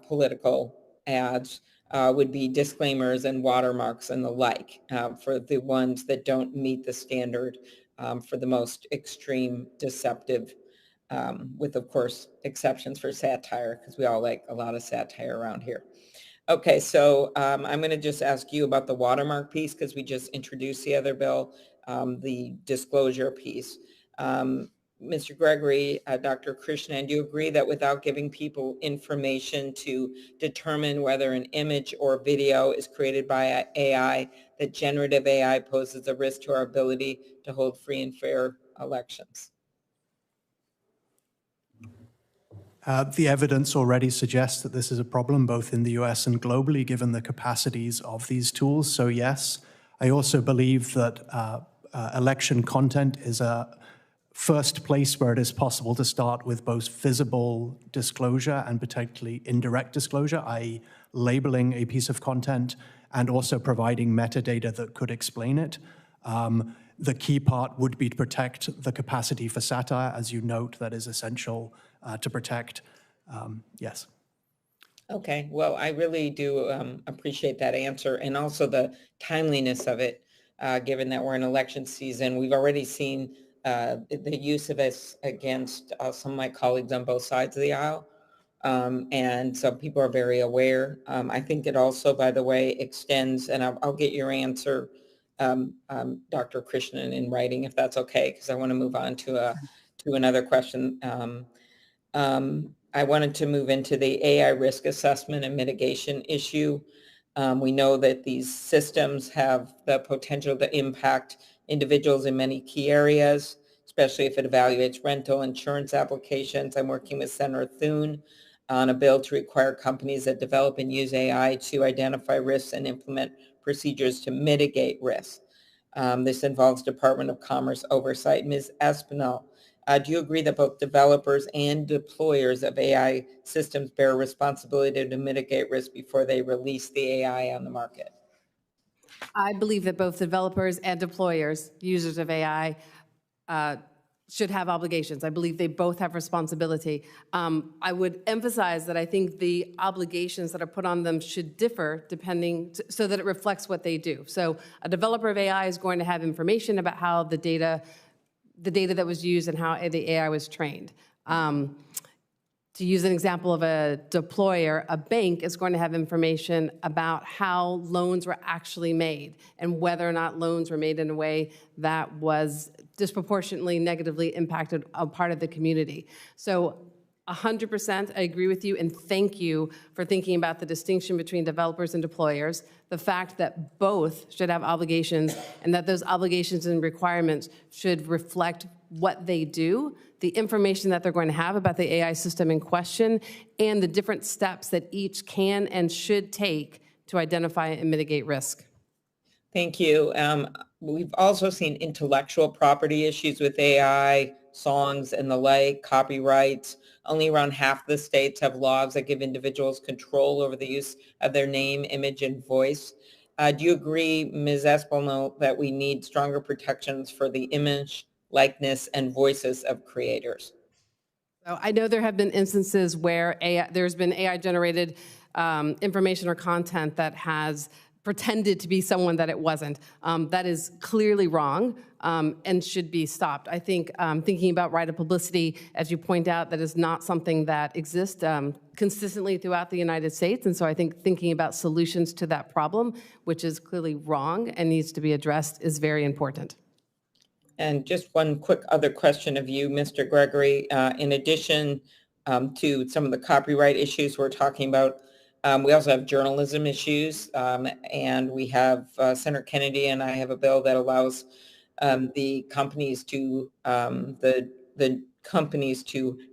political ads would be disclaimers and watermarks and the like for the ones that don't meet the standard for the most extreme deceptive, with, of course, exceptions for satire, because we all like a lot of satire around here. Okay, so I'm going to just ask you about the watermark piece, because we just introduced the other bill, the disclosure piece. Mr. Gregory, Dr. Krishnan, do you agree that without giving people information to determine whether an image or video is created by AI, that generative AI poses a risk to our ability to hold free and fair elections? The evidence already suggests that this is a problem both in the US and globally, given the capacities of these tools. So yes, I also believe that election content is a first place where it is possible to start with both visible disclosure and particularly indirect disclosure, i.e. labeling a piece of content and also providing metadata that could explain it. The key part would be to protect the capacity for satire. As you note, that is essential to protect. Yes. Okay, well, I really do appreciate that answer, and also the timeliness of it, given that we're in election season. We've already seen the use of this against some of my colleagues on both sides of the aisle, and so people are very aware. I think it also, by the way, extends, and I'll get your answer, Dr. Krishnan, in writing, if that's okay, because I want to move on to another question. I wanted to move into the AI risk assessment and mitigation issue. We know that these systems have the potential to impact individuals in many key areas, especially if it evaluates rental insurance applications. I'm working with Senator Thune on a bill to require companies that develop and use AI to identify risks and implement procedures to mitigate risks. This involves Department of Commerce oversight. Ms. Espinel, do you agree that both developers and deployers of AI systems bear responsibility to mitigate risk before they release the AI on the market? I believe that both developers and deployers, users of AI, should have obligations. I believe they both have responsibility. I would emphasize that I think the obligations that are put on them should differ depending, so that it reflects what they do. So a developer of AI is going to have information about how the data that was used and how the AI was trained. To use an example of a deployer, a bank is going to have information about how loans were actually made and whether or not loans were made in a way that was disproportionately negatively impacted a part of the community. So 100%, I agree with you, and thank you for thinking about the distinction between developers and deployers, the fact that both should have obligations and that those obligations and requirements should reflect what they do, the information that they're going to have about the AI system in question, and the different steps that each can and should take to identify and mitigate risk. Thank you. We've also seen intellectual property issues with AI, songs and the like, copyrights. Only around half the states have laws that give individuals control over the use of their name, image, and voice. Do you agree, Ms. Espinel, that we need stronger protections for the image, likeness, and voices of creators? So I know there have been instances where there's been AI-generated information or content that has pretended to be someone that it wasn't. That is clearly wrong and should be stopped. I think thinking about right of publicity, as you point out, that is not something that exists consistently throughout the United States. And so I think thinking about solutions to that problem, which is clearly wrong and needs to be addressed, is very important. And just one quick other question of you, Mr. Gregory. In addition to some of the copyright issues we're talking about, we also have journalism issues, and we have Senator Kennedy and I have a bill that allows the companies to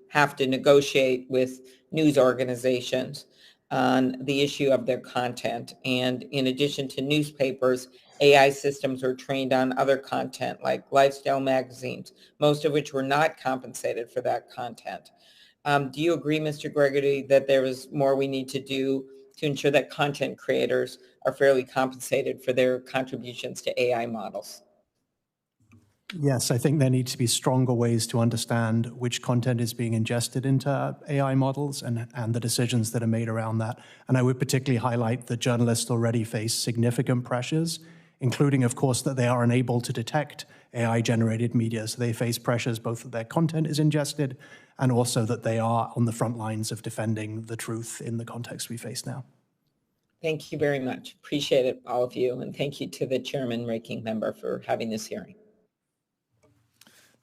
have to negotiate with news organizations on the issue of their content. And in addition to newspapers, AI systems were trained on other content like lifestyle magazines, most of which were not compensated for that content. Do you agree, Mr. Gregory, that there is more we need to do to ensure that content creators are fairly compensated for their contributions to AI models? Yes, I think there need to be stronger ways to understand which content is being ingested into AI models and the decisions that are made around that. And I would particularly highlight that journalists already face significant pressures, including, of course, that they are unable to detect AI-generated media. So they face pressures both that their content is ingested and also that they are on the front lines of defending the truth in the context we face now. Thank you very much. Appreciate it, all of you. And thank you to the chairman, ranking member, for having this hearing.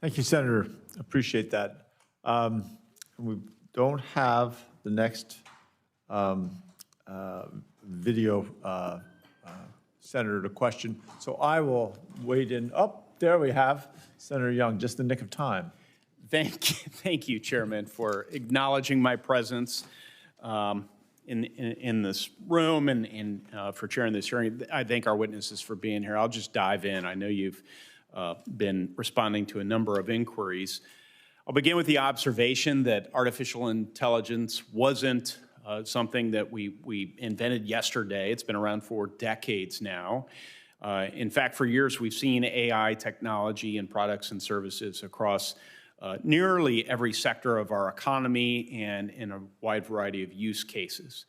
Thank you, Senator. Appreciate that. We don't have the next video senator to question, so I will wade in. Oh, there we have Senator Young, just the nick of time. Thank you, Chairman, for acknowledging my presence in this room and for chairing this hearing. I thank our witnesses for being here. I'll just dive in. I know you've been responding to a number of inquiries. I'll begin with the observation that artificial intelligence wasn't something that we invented yesterday. It's been around for decades now. In fact, for years, we've seen AI technology and products and services across nearly every sector of our economy and in a wide variety of use cases.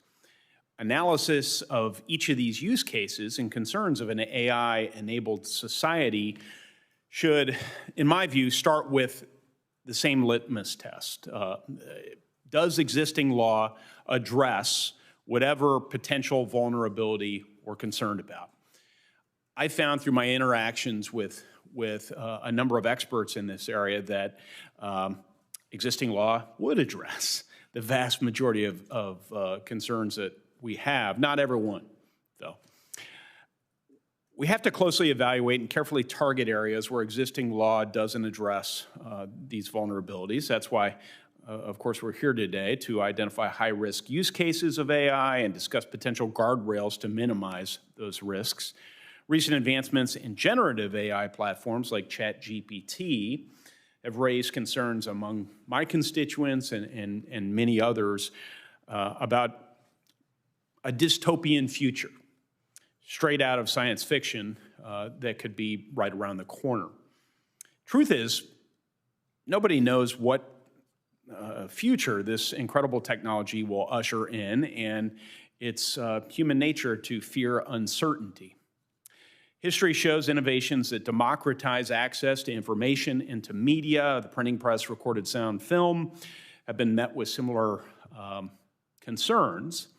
Analysis of each of these use cases and concerns of an AI-enabled society should, in my view, start with the same litmus test. Does existing law address whatever potential vulnerability we're concerned about? I found through my interactions with a number of experts in this area that existing law would address the vast majority of concerns that we have. Not everyone, though. We have to closely evaluate and carefully target areas where existing law doesn't address these vulnerabilities. That's why, of course, we're here today to identify high-risk use cases of AI and discuss potential guardrails to minimize those risks. Recent advancements in generative AI platforms like ChatGPT have raised concerns among my constituents and many others about a dystopian future straight out of science fiction that could be right around the corner. Truth is, nobody knows what future this incredible technology will usher in, and it's human nature to fear uncertainty. History shows innovations that democratize access to information and to media, the printing press, recorded sound, film, have been met with similar concerns,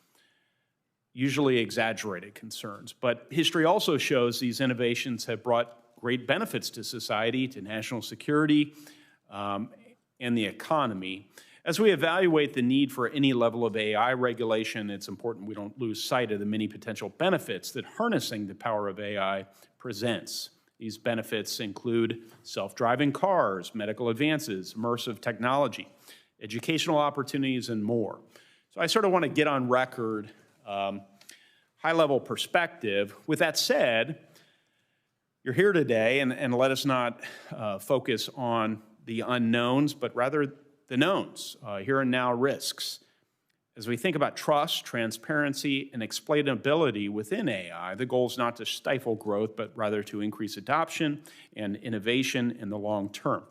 usually exaggerated concerns. But history also shows these innovations have brought great benefits to society, to national security, and the economy. As we evaluate the need for any level of AI regulation, it's important we don't lose sight of the many potential benefits that harnessing the power of AI presents. These benefits include self-driving cars, medical advances, immersive technology, educational opportunities, and more. So I sort of want to get on record high-level perspective. With that said, you're here today, and let us not focus on the unknowns, but rather the knowns, here and now risks. As we think about trust, transparency, and explainability within AI, the goal is not to stifle growth, but rather to increase adoption and innovation in the long term.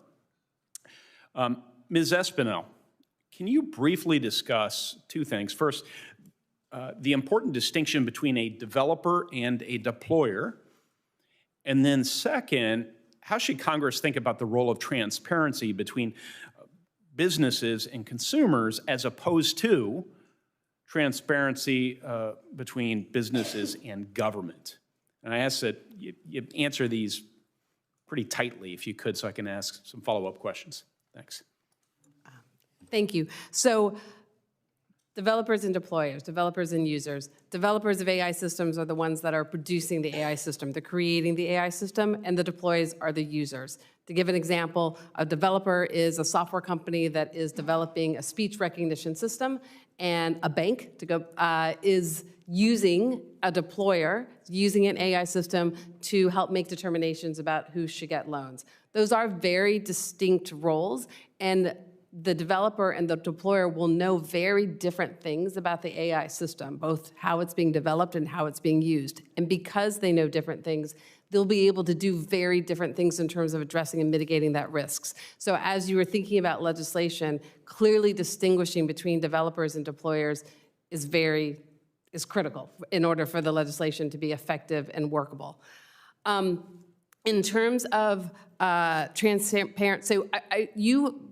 Ms. Espinel, can you briefly discuss two things? First, the important distinction between a developer and a deployer. And then second, how should Congress think about the role of transparency between businesses and consumers as opposed to transparency between businesses and government? And I ask that you answer these pretty tightly, if you could, so I can ask some follow-up questions. Thanks. Thank you. So developers and deployers, developers and users. Developers of AI systems are the ones that are producing the AI system. They're creating the AI system, and the deployers are the users. To give an example, a developer is a software company that is developing a speech recognition system, and a bank is using a deployer, using an AI system to help make determinations about who should get loans. Those are very distinct roles, and the developer and the deployer will know very different things about the AI system, both how it's being developed and how it's being used. And because they know different things, they'll be able to do very different things in terms of addressing and mitigating that risks. So as you were thinking about legislation, clearly distinguishing between developers and deployers is critical in order for the legislation to be effective and workable. In terms of transparent, so you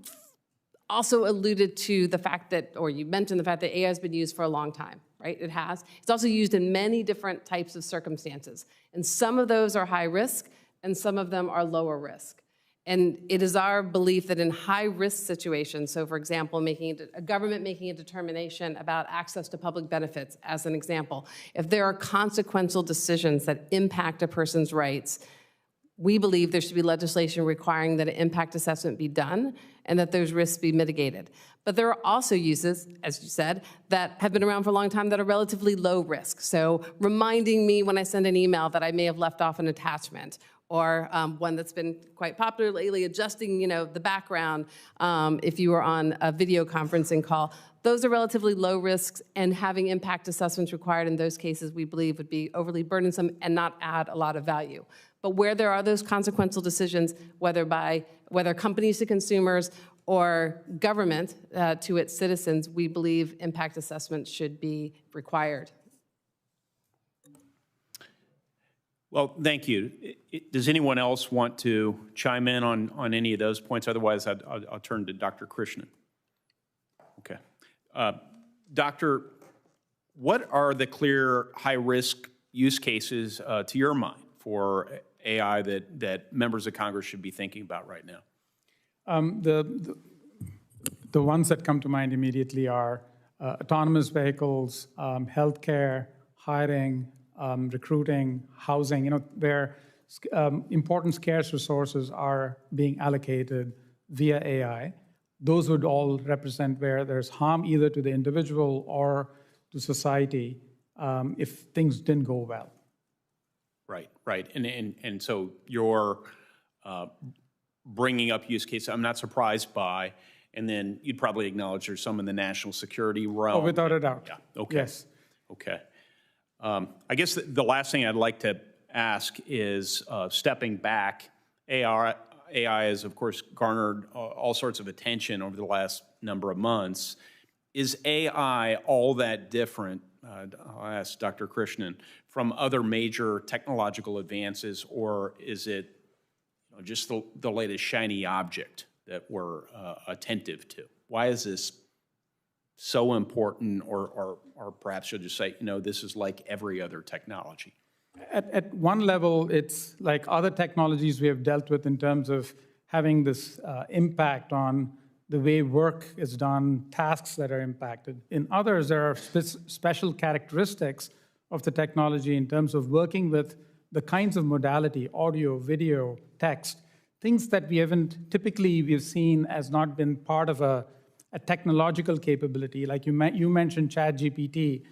also alluded to the fact that, or you mentioned the fact that AI has been used for a long time, right? It has. It's also used in many different types of circumstances. And some of those are high risk, and some of them are lower risk. And it is our belief that in high-risk situations, so for example, a government making a determination about access to public benefits, as an example, if there are consequential decisions that impact a person's rights, we believe there should be legislation requiring that an impact assessment be done and that those risks be mitigated. But there are also uses, as you said, that have been around for a long time that are relatively low risk. So reminding me when I send an email that I may have left off an attachment, or one that's been quite popular lately, adjusting the background if you were on a video conferencing call. Those are relatively low risks, and having impact assessments required in those cases, we believe, would be overly burdensome and not add a lot of value. But where there are those consequential decisions, whether companies to consumers or government to its citizens, we believe impact assessments should be required. Well, thank you. Does anyone else want to chime in on any of those points? Otherwise, I'll turn to Dr. Krishnan. Okay. Doctor, what are the clear high-risk use cases to your mind for AI that members of Congress should be thinking about right now? The ones that come to mind immediately are autonomous vehicles, healthcare, hiring, recruiting, housing, where important scarce resources are being allocated via AI. Those would all represent where there's harm either to the individual or to society if things didn't go well. Right. And so you're bringing up use cases I'm not surprised by, and then you'd probably acknowledge there's some in the national security realm. Oh, without a doubt. Yeah, okay. Yes. Okay. I guess the last thing I'd like to ask is, stepping back, AI has, of course, garnered all sorts of attention over the last number of months. Is AI all that different, I'll ask Dr. Krishnan, from other major technological advances, or is it just the latest shiny object that we're attentive to? Why is this so important, or perhaps you'll just say, this is like every other technology? At one level, it's like other technologies we have dealt with in terms of having this impact on the way work is done, tasks that are impacted. In others, there are special characteristics of the technology in terms of working with the kinds of modality, audio, video, text, things that we've seen as not been part of a technological capability. Like you mentioned ChatGPT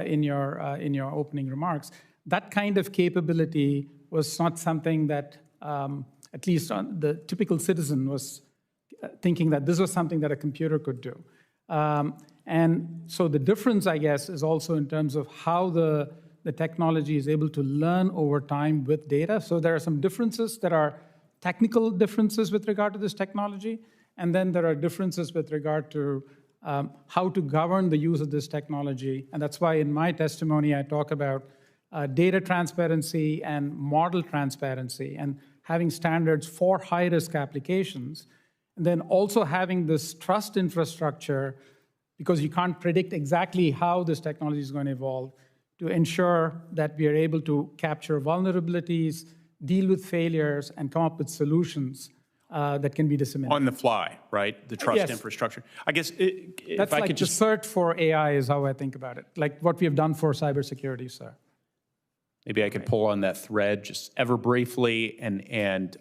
in your opening remarks. That kind of capability was not something that, at least the typical citizen was thinking that this was something that a computer could do. And so the difference, I guess, is also in terms of how the technology is able to learn over time with data. So there are some differences that are technical differences with regard to this technology, and then there are differences with regard to how to govern the use of this technology. And that's why in my testimony, I talk about data transparency and model transparency and having standards for high-risk applications. And then also having this trust infrastructure, because you can't predict exactly how this technology is going to evolve, to ensure that we are able to capture vulnerabilities, deal with failures, and come up with solutions that can be disseminated. On the fly, right? The trust Yes. infrastructure. I guess That's if I like could the just search for AI is how I think about it, like what we have done for cybersecurity, sir. maybe I could pull on that thread just ever briefly, and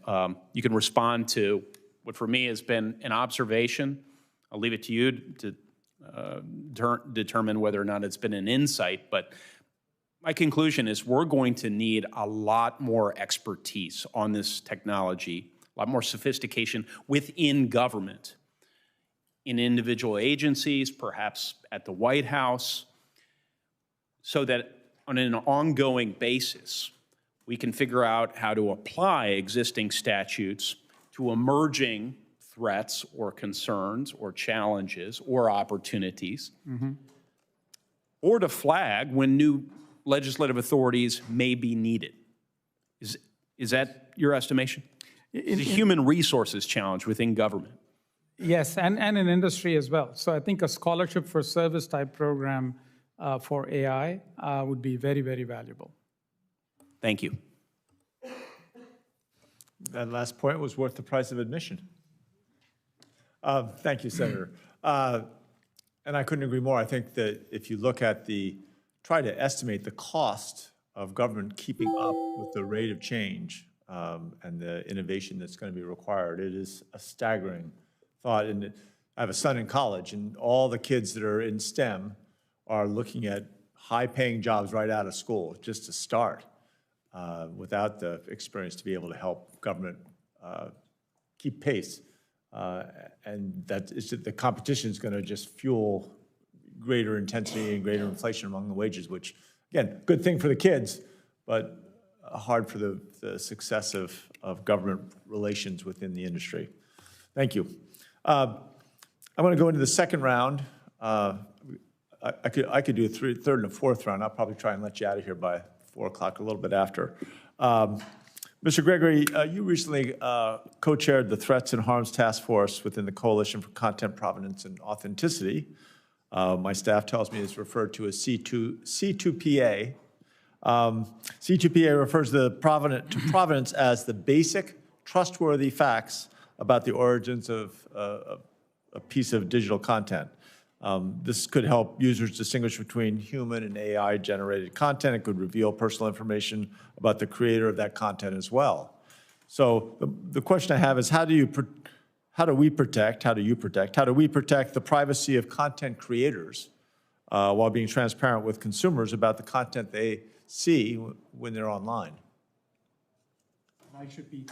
you can respond to what for me has been an observation. I'll leave it to you to determine whether or not it's been an insight, but my conclusion is we're going to need a lot more expertise on this technology, a lot more sophistication within government, in individual agencies, perhaps at the White House, so that on an ongoing basis, we can figure out how to apply existing statutes to emerging threats or concerns or challenges or opportunities, or to flag when new legislative authorities may be needed. Is that your estimation? It's a human resources challenge within government. Yes, and in industry as well. So I think a scholarship for service type program for AI would be very, very valuable. Thank you. That last point was worth the price of admission. Thank you, Senator. And I couldn't agree more. I think that if you look at try to estimate the cost of government keeping up with the rate of change and the innovation that's going to be required, it is a staggering thought. And I have a son in college, and all the kids that are in STEM are looking at high-paying jobs right out of school just to start without the experience to be able to help government keep pace. And the competition is going to just fuel greater intensity and greater inflation among the wages, which, again, good thing for the kids, but hard for the success of government relations within the industry. Thank you. I want to go into the second round. I could do a third and a fourth round. I'll probably try and let you out of here by 4 o'clock, a little bit after. Mr. Gregory, you recently co-chaired the Threats and Harms Task Force within the Coalition for Content Provenance and Authenticity. My staff tells me it's referred to as C2PA. C2PA refers to provenance as the basic, trustworthy facts about the origins of a piece of digital content. This could help users distinguish between human and AI-generated content. It could reveal personal information about the creator of that content as well. So the question I have is, how do we protect the privacy of content creators while being transparent with consumers about the content they see when they're online? I should be.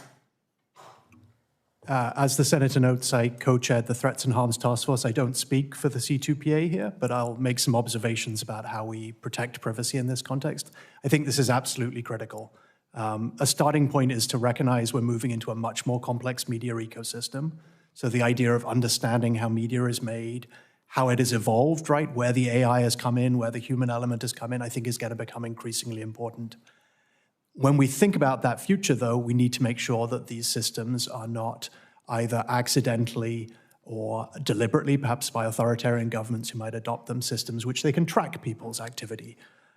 As the Senator notes, I co-chaired the Threats and Harms Task Force. I don't speak for the C2PA here, but I'll make some observations about how we protect privacy in this context. I think this is absolutely critical. A starting point is to recognize we're moving into a much more complex media ecosystem. So the idea of understanding how media is made, how it has evolved, right, where the AI has come in, where the human element has come in, I think is going to become increasingly important. When we think about that future, though, we need to make sure that these systems are not either accidentally or deliberately, perhaps by authoritarian governments who might adopt them, systems which they can track people's activity.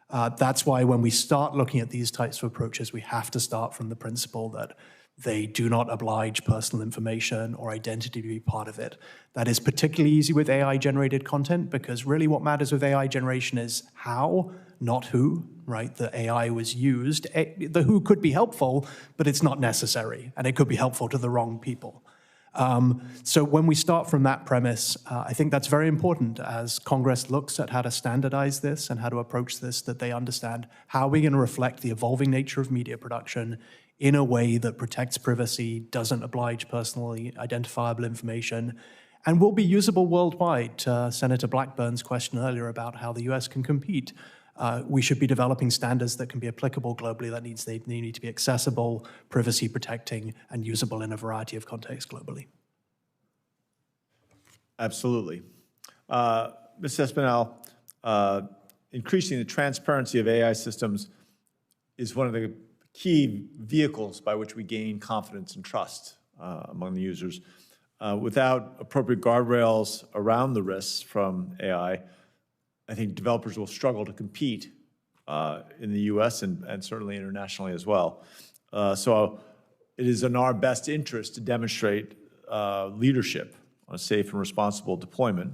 That's why when we start looking at these types of approaches, we have to start from the principle that they do not oblige personal information or identity to be part of it. That is particularly easy with AI-generated content, because really what matters with AI generation is how, not who, right? The AI was used. The who could be helpful, but it's not necessary, and it could be helpful to the wrong people. So when we start from that premise, I think that's very important as Congress looks at how to standardize this and how to approach this, that they understand how we're going to reflect the evolving nature of media production in a way that protects privacy, doesn't oblige personally identifiable information, and will be usable worldwide. Senator Blackburn's question earlier about how the US can compete. We should be developing standards that can be applicable globally. They need to be accessible, privacy protecting, and usable in a variety of contexts globally. Absolutely. Ms. Espinel, increasing the transparency of AI systems is one of the key vehicles by which we gain confidence and trust among the users. Without appropriate guardrails around the risks from AI, I think developers will struggle to compete in the US and certainly internationally as well. So it is in our best interest to demonstrate leadership on a safe and responsible deployment.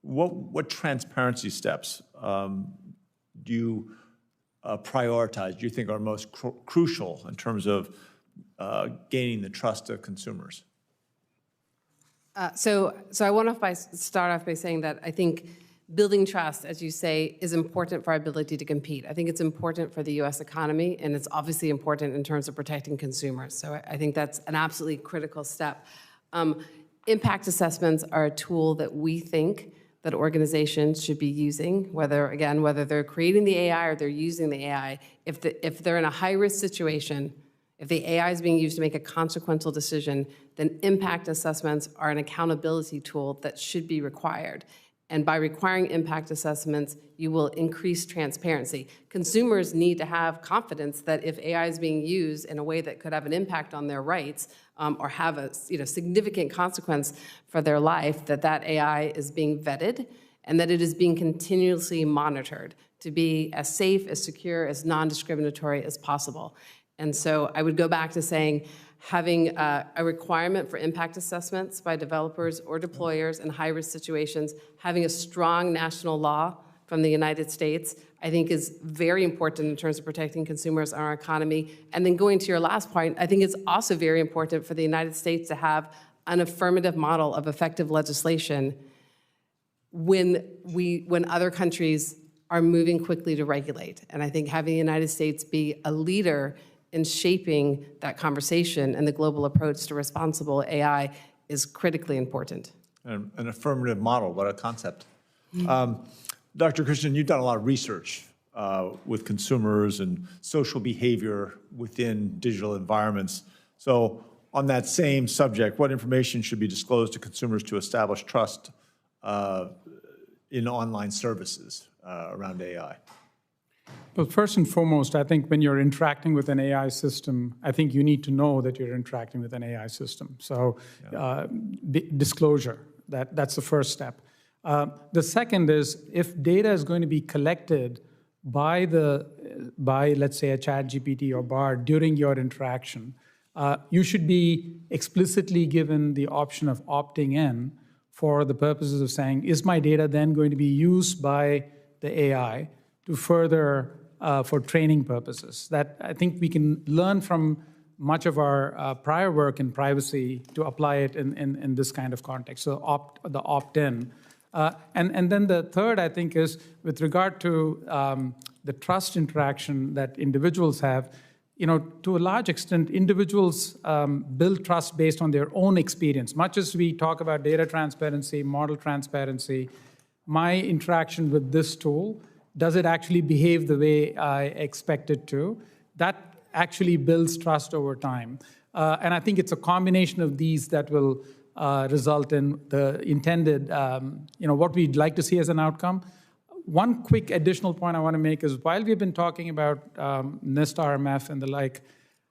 What transparency steps do you prioritize, do you think are most crucial in terms of gaining the trust of consumers? So I want to start off by saying that I think building trust, as you say, is important for our ability to compete. I think it's important for the U.S. economy, and it's obviously important in terms of protecting consumers. So I think that's an absolutely critical step. Impact assessments are a tool that we think that that organizations should be using, whether they're creating the AI or they're using the AI, if they're in a high-risk situation, if the AI is being used to make a consequential decision, then impact assessments are an accountability tool that should be required. And by requiring impact assessments, you will increase transparency. Consumers need to have confidence that if AI is being used in a way that could have an impact on their rights or have a significant consequence for their life, that AI is being vetted and that it is being continuously monitored to be as safe, as secure, as non-discriminatory as possible. And so I would go back to saying, having a requirement for impact assessments by developers or deployers in high-risk situations, having a strong national law from the United States, I think is very important in terms of protecting consumers and our economy. And then going to your last point, I think it's also very important for the United States to have an affirmative model of effective legislation when other countries are moving quickly to regulate. And I think having the United States be a leader in shaping that conversation and the global approach to responsible AI is critically important. An affirmative model, what a concept. Dr. Christian, you've done a lot of research with consumers and social behavior within digital environments. So on that same subject, what information should be disclosed to consumers to establish trust in online services around AI? Well, first and foremost, I think when you're interacting with an AI system, I think you need to know that you're interacting with an AI system. So disclosure, that's the first step. The second is, if data is going to be collected by let's say, a ChatGPT or Bard during your interaction, you should be explicitly given the option of opting in for the purposes of saying, is my data then going to be used by the AI to further for training purposes? That I think we can learn from much of our prior work in privacy to apply it in this kind of context, so the opt-in. And then the third, I think, is with regard to the trust interaction that individuals have. To a large extent, individuals build trust based on their own experience. Much as we talk about data transparency, model transparency, my interaction with this tool, does it actually behave the way I expect it to? That actually builds trust over time. And I think it's a combination of these that will result in the intended, what we'd like to see as an outcome. One quick additional point I want to make is, while we've been talking about NIST RMF and the like,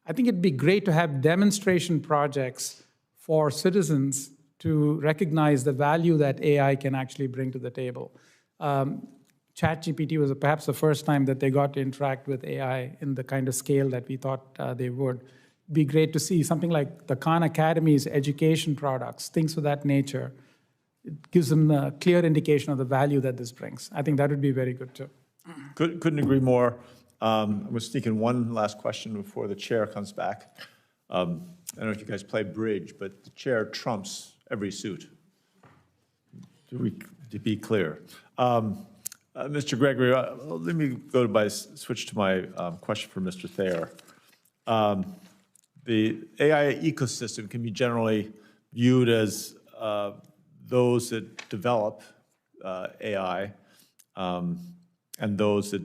I think it'd be great to have demonstration projects for citizens to recognize the value that AI can actually bring to the table. ChatGPT was perhaps the first time that they got to interact with AI in the kind of scale that we thought they would. It'd be great to see something like the Khan Academy's education products, things of that nature. It gives them a clear indication of the value that this brings. I think that would be very good, too. Couldn't agree more. I'm going to sneak in one last question before the chair comes back. I don't know if you guys play bridge, but the chair trumps every suit, to be clear. Mr. Gregory, let me switch to my question for Mr. Thayer. The AI ecosystem can be generally viewed as those that develop AI and those that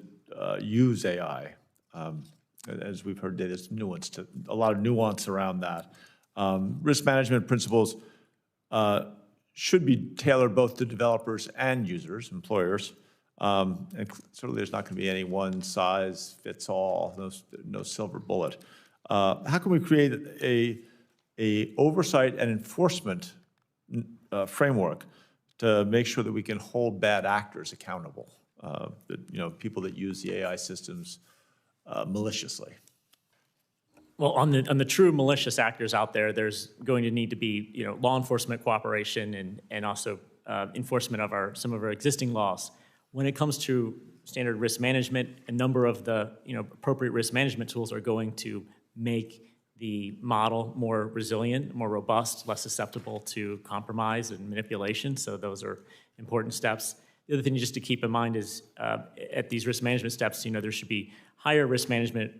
use AI. As we've heard, there's a lot of nuance around that. Risk management principles should be tailored both to developers and users, employers. And certainly there's not going to be any one size fits all, no silver bullet. How can we create a oversight and enforcement framework to make sure that we can hold bad actors accountable, people that use the AI systems maliciously? Well, on the true malicious actors out there, there's going to need to be law enforcement cooperation and also enforcement of some of our existing laws. When it comes to standard risk management, a number of the appropriate risk management tools are going to make the model more resilient, more robust, less susceptible to compromise and manipulation. So those are important steps. The other thing just to keep in mind is at these risk management steps, there should be higher risk management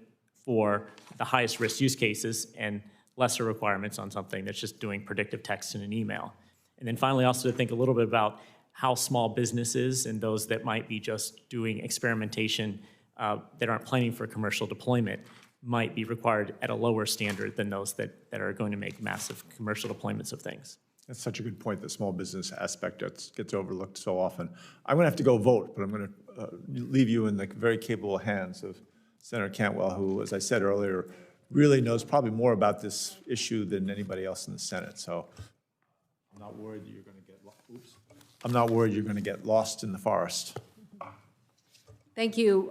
for the highest risk use cases and lesser requirements on something that's just doing predictive text in an email. And then finally, also to think a little bit about how small businesses and those that might be just doing experimentation that aren't planning for commercial deployment might be required at a lower standard than those that are going to make massive commercial deployments of things. That's such a good point, the small business aspect that gets overlooked so often. I'm going to have to go vote, but I'm going to leave you in the very capable hands of Senator Cantwell, who, as I said earlier, really knows probably more about this issue than anybody else in the Senate. So I'm not worried you're going to get lost in the forest. Thank you,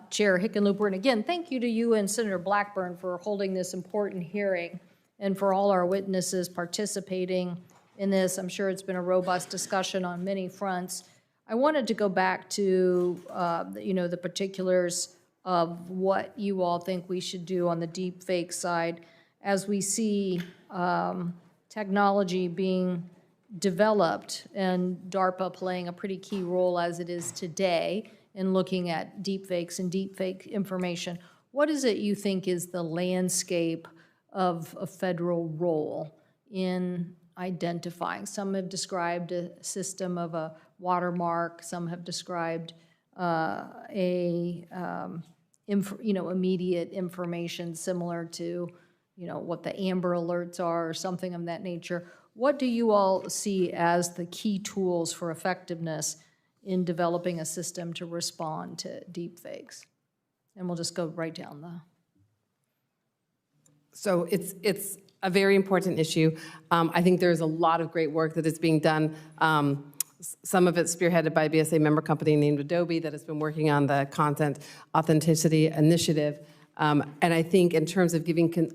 Chair Hickenlooper. And again, thank you to you and Senator Blackburn for holding this important hearing and for all our witnesses participating in this. I'm sure it's been a robust discussion on many fronts. I wanted to go back to, the particulars of what you all think we should do on the deep fake side as we see technology being developed and DARPA playing a pretty key role as it is today in looking at deepfakes and deepfake information. What is it you think is the landscape of a federal role in identifying? Some have described a system of a watermark. Some have described immediate information similar to, what the Amber Alerts are or something of that nature. What do you all see as the key tools for effectiveness in developing a system to respond to deepfakes? And we'll just go right down the... So it's a very important issue. I think there's a lot of great work that is being done. Some of it spearheaded by a BSA member company named Adobe that has been working on the Content Authenticity Initiative. And I think in terms of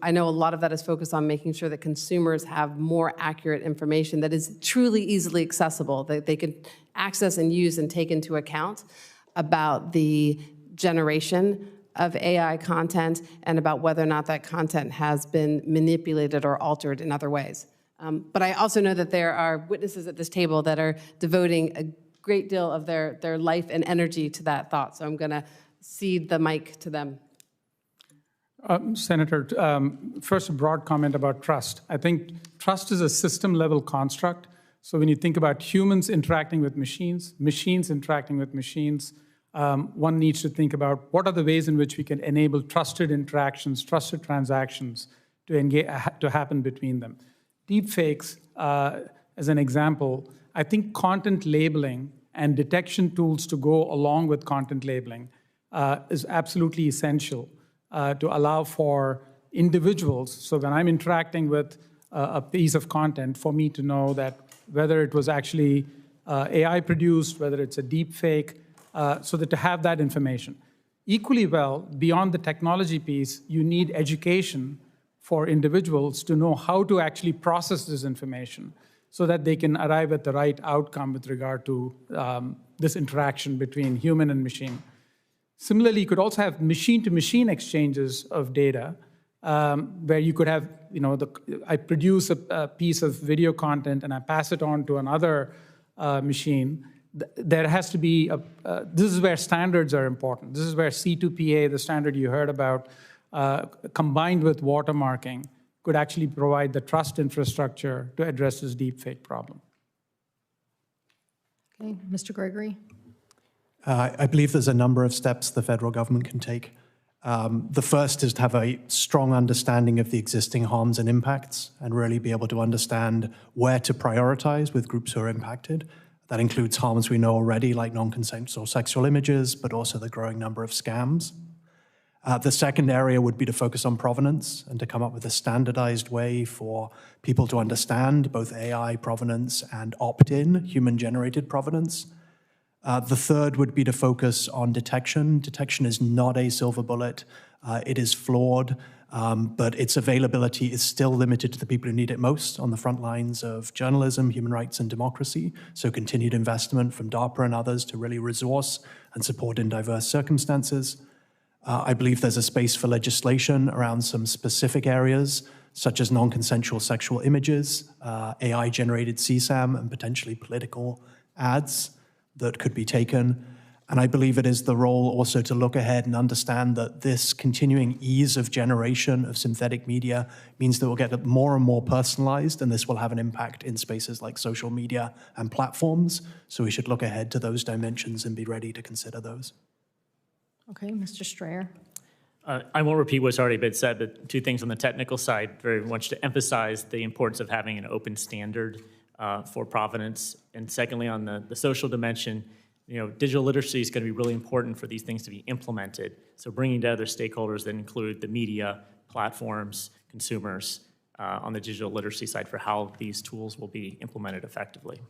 I know a lot of that is focused on making sure that consumers have more accurate information that is truly easily accessible, that they can access and use and take into account about the generation of AI content and about whether or not that content has been manipulated or altered in other ways. But I also know that there are witnesses at this table that are devoting a great deal of their life and energy to that thought. So I'm going to cede the mic to them. Senator, first a broad comment about trust. I think trust is a system-level construct. So when you think about humans interacting with machines, machines interacting with machines, one needs to think about what are the ways in which we can enable trusted interactions, trusted transactions to happen between them. Deepfakes, as an example, I think content labeling and detection tools to go along with content labeling is absolutely essential to allow for individuals. So when I'm interacting with a piece of content, for me to know that whether it was actually AI produced, whether it's a deep fake, so that to have that information. Equally well, beyond the technology piece, you need education for individuals to know how to actually process this information so that they can arrive at the right outcome with regard to this interaction between human and machine. Similarly, you could also have machine-to-machine exchanges of data where you could have, I produce a piece of video content and I pass it on to another machine. There has to be, this is where standards are important. This is where C2PA, the standard you heard about, combined with watermarking, could actually provide the trust infrastructure to address this deepfake problem. Okay, Mr. Gregory. I believe there's a number of steps the federal government can take. The first is to have a strong understanding of the existing harms and impacts and really be able to understand where to prioritize with groups who are impacted. That includes harms we know already, like non-consensual sexual images, but also the growing number of scams. The second area would be to focus on provenance and to come up with a standardized way for people to understand both AI provenance and opt-in, human-generated provenance. The third would be to focus on detection. Detection is not a silver bullet. It is flawed, but its availability is still limited to the people who need it most on the front lines of journalism, human rights, and democracy. So continued investment from DARPA and others to really resource and support in diverse circumstances. I believe there's a space for legislation around some specific areas, such as non-consensual sexual images, AI-generated CSAM, and potentially political ads that could be taken. And I believe it is the role also to look ahead and understand that this continuing ease of generation of synthetic media means that we'll get more and more personalized, and this will have an impact in spaces like social media and platforms. So we should look ahead to those dimensions and be ready to consider those. Okay, Mr. Strayer. I won't repeat what's already been said, but two things on the technical side, very much to emphasize the importance of having an open standard for provenance. And secondly, on the social dimension, digital literacy is going to be really important for these things to be implemented. So bringing together stakeholders that include the media, platforms, consumers on the digital literacy side for how these tools will be implemented effectively.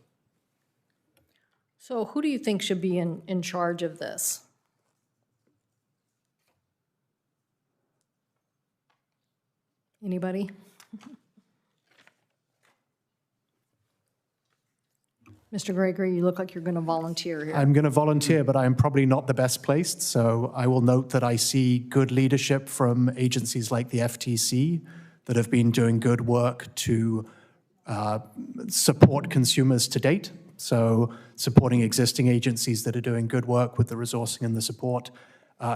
So who do you think should be in charge of this? Anybody? Mr. Gregory, you look like you're going to volunteer here. I'm going to volunteer, but I am probably not the best placed. So I will note that I see good leadership from agencies like the FTC that have been doing good work to support consumers to date. So supporting existing agencies that are doing good work with the resourcing and the support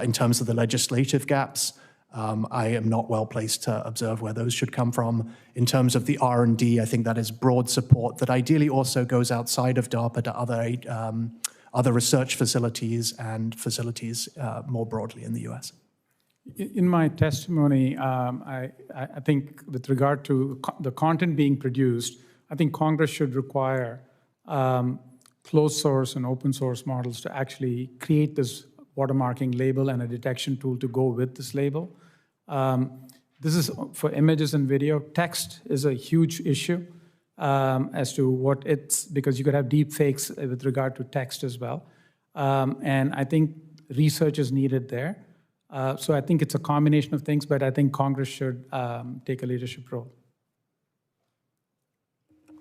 in terms of the legislative gaps. I am not well placed to observe where those should come from. In terms of the R&D, I think that is broad support that ideally also goes outside of DARPA to other research facilities and facilities more broadly in the US. In my testimony, I think with regard to the content being produced, I think Congress should require closed source and open source models to actually create this watermarking label and a detection tool to go with this label. This is for images and video. Text is a huge issue as to what it's, because you could have deep fakes with regard to text as well. And I think research is needed there. So I think it's a combination of things, but I think Congress should take a leadership role.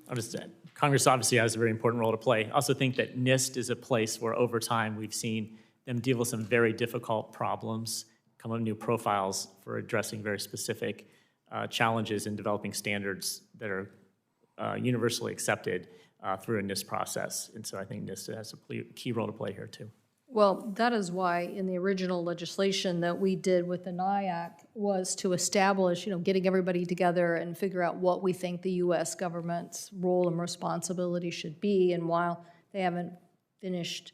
I'll just add, Congress obviously has a very important role to play. I also think that NIST is a place where over time we've seen them deal with some very difficult problems, come up with new profiles for addressing very specific challenges in developing standards that are universally accepted through a NIST process. And so I think NIST has a key role to play here too. Well, that is why in the original legislation that we did with the NIAC was to establish, getting everybody together and figure out what we think the U.S. government's role and responsibility should be. And while they haven't finished,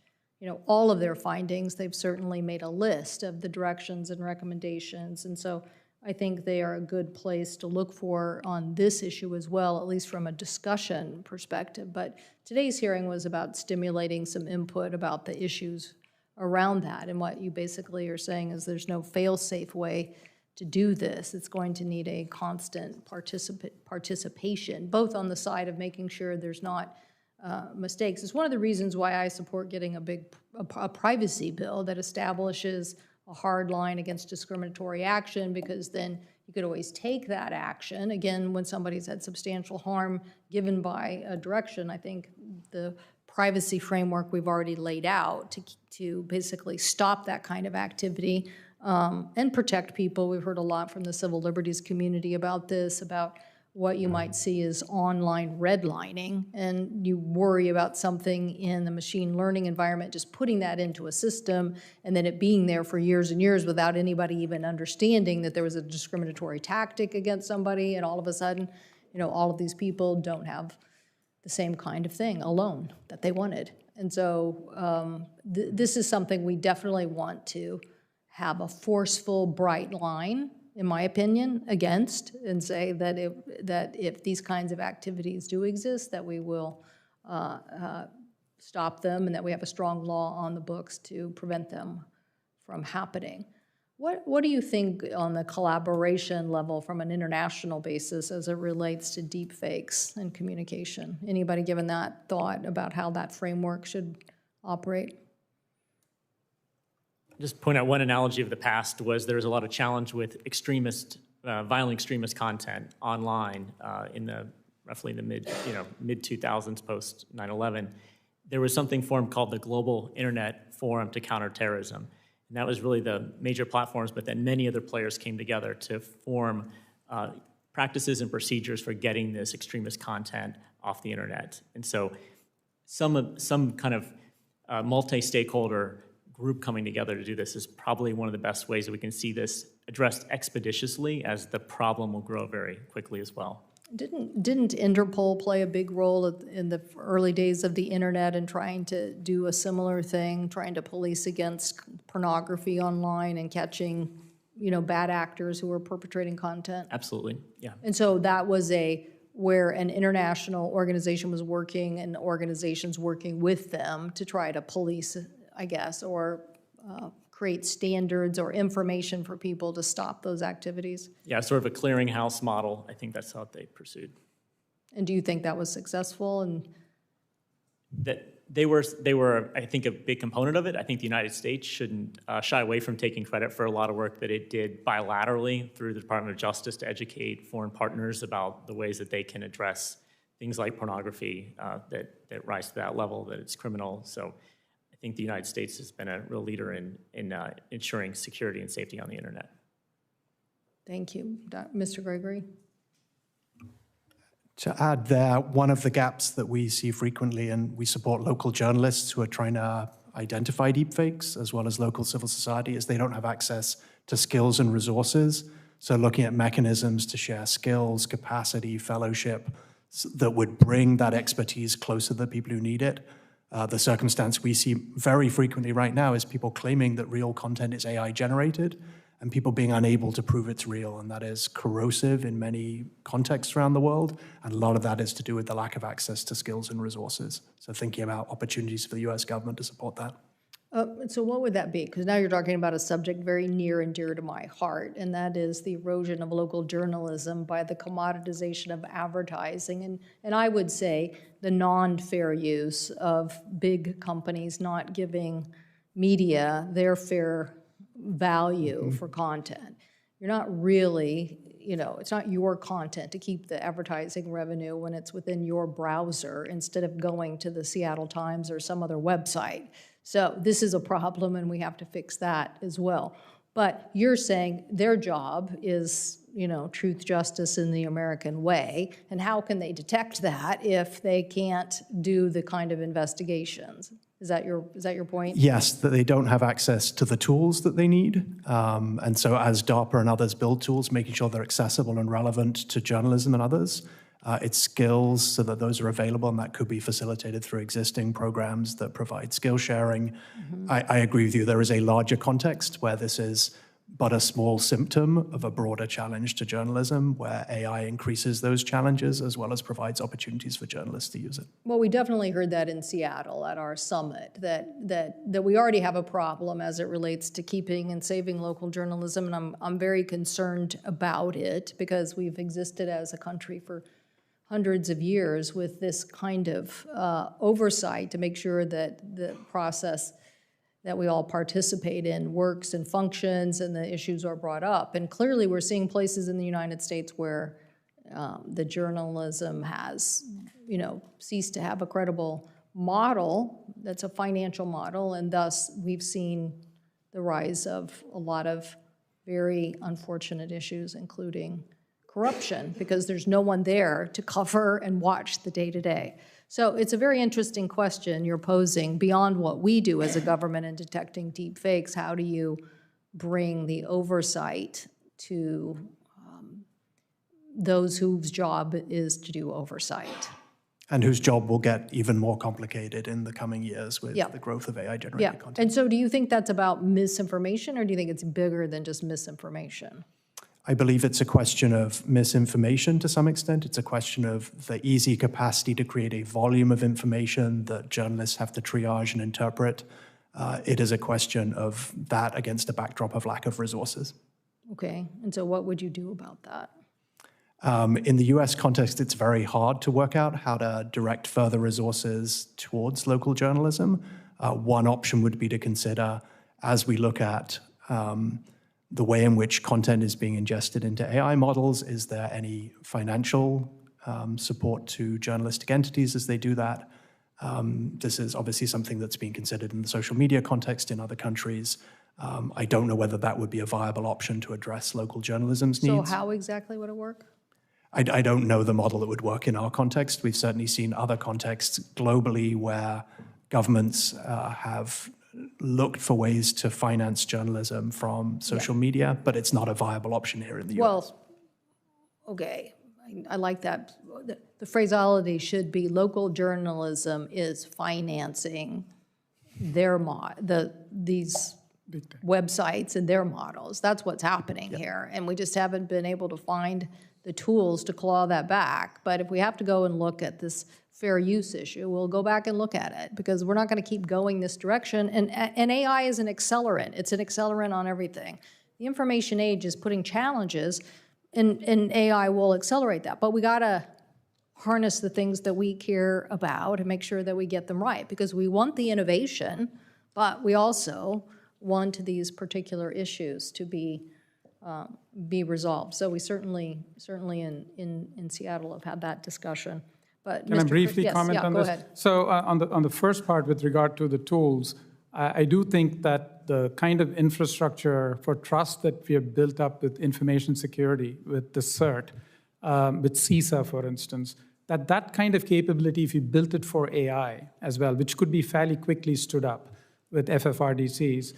all of their findings, they've certainly made a list of the directions and recommendations. And so I think they are a good place to look for on this issue as well, at least from a discussion perspective. But today's hearing was about stimulating some input about the issues around that. And what you basically are saying is there's no fail-safe way to do this. It's going to need a constant participation, both on the side of making sure there's not mistakes. It's one of the reasons why I support getting a privacy bill that establishes a hard line against discriminatory action, because then you could always take that action. Again, when somebody's had substantial harm given by a direction, I think the privacy framework we've already laid out to basically stop that kind of activity and protect people. We've heard a lot from the civil liberties community about this, about what you might see as online redlining, and you worry about something in the machine learning environment, just putting that into a system and then it being there for years and years without anybody even understanding that there was a discriminatory tactic against somebody, and all of a sudden, all of these people don't have the same kind of thing alone that they wanted. And so this is something we definitely want to have a forceful, bright line, in my opinion, against, and say that if these kinds of activities do exist, that we will stop them, and that we have a strong law on the books to prevent them from happening. What do you think on the collaboration level from an international basis as it relates to deep fakes and communication? Anybody given that thought about how that framework should operate? Just point out one analogy of the past was there was a lot of challenge with violent extremist content online roughly in the mid 2000s, post 9/11. There was something formed called the Global Internet Forum to Counter Terrorism. And that was really the major platforms, but then many other players came together to form practices and procedures for getting this extremist content off the internet. And so some kind of multi-stakeholder group coming together to do this is probably one of the best ways that we can see this addressed expeditiously, as the problem will grow very quickly as well. Didn't Interpol play a big role in the early days of the internet in trying to do a similar thing, trying to police against pornography online and catching, bad actors who were perpetrating content? Absolutely, yeah. And so that was where an international organization was working and organizations working with them to try to police, I guess, or create standards or information for people to stop those activities. Yeah, sort of a clearinghouse model. I think that's how they pursued. And do you think that was successful? And That they were, I think, a big component of it. I think the United States shouldn't shy away from taking credit for a lot of work that it did bilaterally through the Department of Justice to educate foreign partners about the ways that they can address things like pornography that rise to that level, that it's criminal. So I think the United States has been a real leader in ensuring security and safety on the internet. thank you. Mr. Gregory? To add there, one of the gaps that we see frequently, and we support local journalists who are trying to identify deepfakes, as well as local civil society, is they don't have access to skills and resources. So looking at mechanisms to share skills, capacity, fellowship, that would bring that expertise closer to the people who need it. The circumstance we see very frequently right now is people claiming that real content is AI generated and people being unable to prove it's real. And that is corrosive in many contexts around the world. And a lot of that is to do with the lack of access to skills and resources. So thinking about opportunities for the US government to support that. So what would that be? Because now you're talking about a subject very near and dear to my heart, and that is the erosion of local journalism by the commoditization of advertising. And I would say the non-fair use of big companies not giving media their fair value for content. You're not really, it's not your content to keep the advertising revenue when it's within your browser instead of going to the Seattle Times or some other website. So this is a problem, and we have to fix that as well. But you're saying their job is, truth, justice, in the American way, and how can they detect that if they can't do the kind of investigations? Is that your point? Yes, that they don't have access to the tools that they need. And so as DARPA and others build tools, making sure they're accessible and relevant to journalism and others, it's skills so that those are available, and that could be facilitated through existing programs that provide skill sharing. I agree with you, there is a larger context where this is but a small symptom of a broader challenge to journalism, where AI increases those challenges as well as provides opportunities for journalists to use it. Well, we definitely heard that in Seattle at our summit, that we already have a problem as it relates to keeping and saving local journalism, and I'm very concerned about it because we've existed as a country for hundreds of years with this kind of oversight to make sure that the process that we all participate in works and functions and the issues are brought up. And clearly we're seeing places in the United States where the journalism has, ceased to have a credible model that's a financial model, and thus we've seen the rise of a lot of very unfortunate issues, including corruption, because there's no one there to cover and watch the day-to-day. So it's a very interesting question you're posing beyond what we do as a government in detecting deep fakes. How do you bring the oversight to those whose job is to do oversight? And whose job will get even more complicated in the coming years with the growth of AI-generated content. And so do you think that's about misinformation, or do you think it's bigger than just misinformation? I believe it's a question of misinformation to some extent. It's a question of the easy capacity to create a volume of information that journalists have to triage and interpret. It is a question of that against a backdrop of lack of resources. Okay, and so what would you do about that? In the US context, it's very hard to work out how to direct further resources towards local journalism. One option would be to consider, as we look at the way in which content is being ingested into AI models, is there any financial support to journalistic entities as they do that? This is obviously something that's being considered in the social media context in other countries. I don't know whether that would be a viable option to address local journalism's needs. So how exactly would it work? I don't know the model that would work in our context. We've certainly seen other contexts globally where governments have looked for ways to finance journalism from social media, but it's not a viable option here in the US. Well, okay, I like that. The phraseology should be local journalism is financing their these websites and their models. That's what's happening here. And we just haven't been able to find the tools to claw that back. But if we have to go and look at this fair use issue, we'll go back and look at it, because we're not going to keep going this direction. And AI is an accelerant. It's an accelerant on everything. The information age is putting challenges, and AI will accelerate that. But we got to harness the things that we care about and make sure that we get them right, because we want the innovation, but we also want these particular issues to be resolved. So we certainly in Seattle have had that discussion. But Can I briefly comment on this? Go ahead. So on the first part with regard to the tools, I do think that the kind of infrastructure for trust that we have built up with information security, with the CERT, with CISA, for instance, that kind of capability, if you built it for AI as well, which could be fairly quickly stood up with FFRDCs,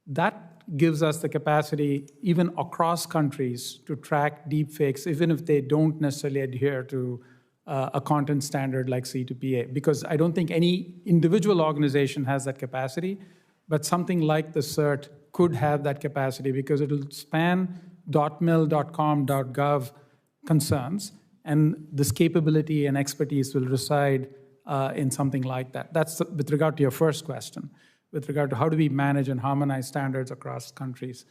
that gives us the capacity, even across countries, to track deepfakes, even if they don't necessarily adhere to a content standard like C2PA, because I don't think any individual organization has that capacity, but something like the CERT could have that capacity, because it'll span .mil, .com, .gov concerns, and this capability and expertise will reside in something like that. That's with regard to your first question, with regard to how do we manage and harmonize standards across countries.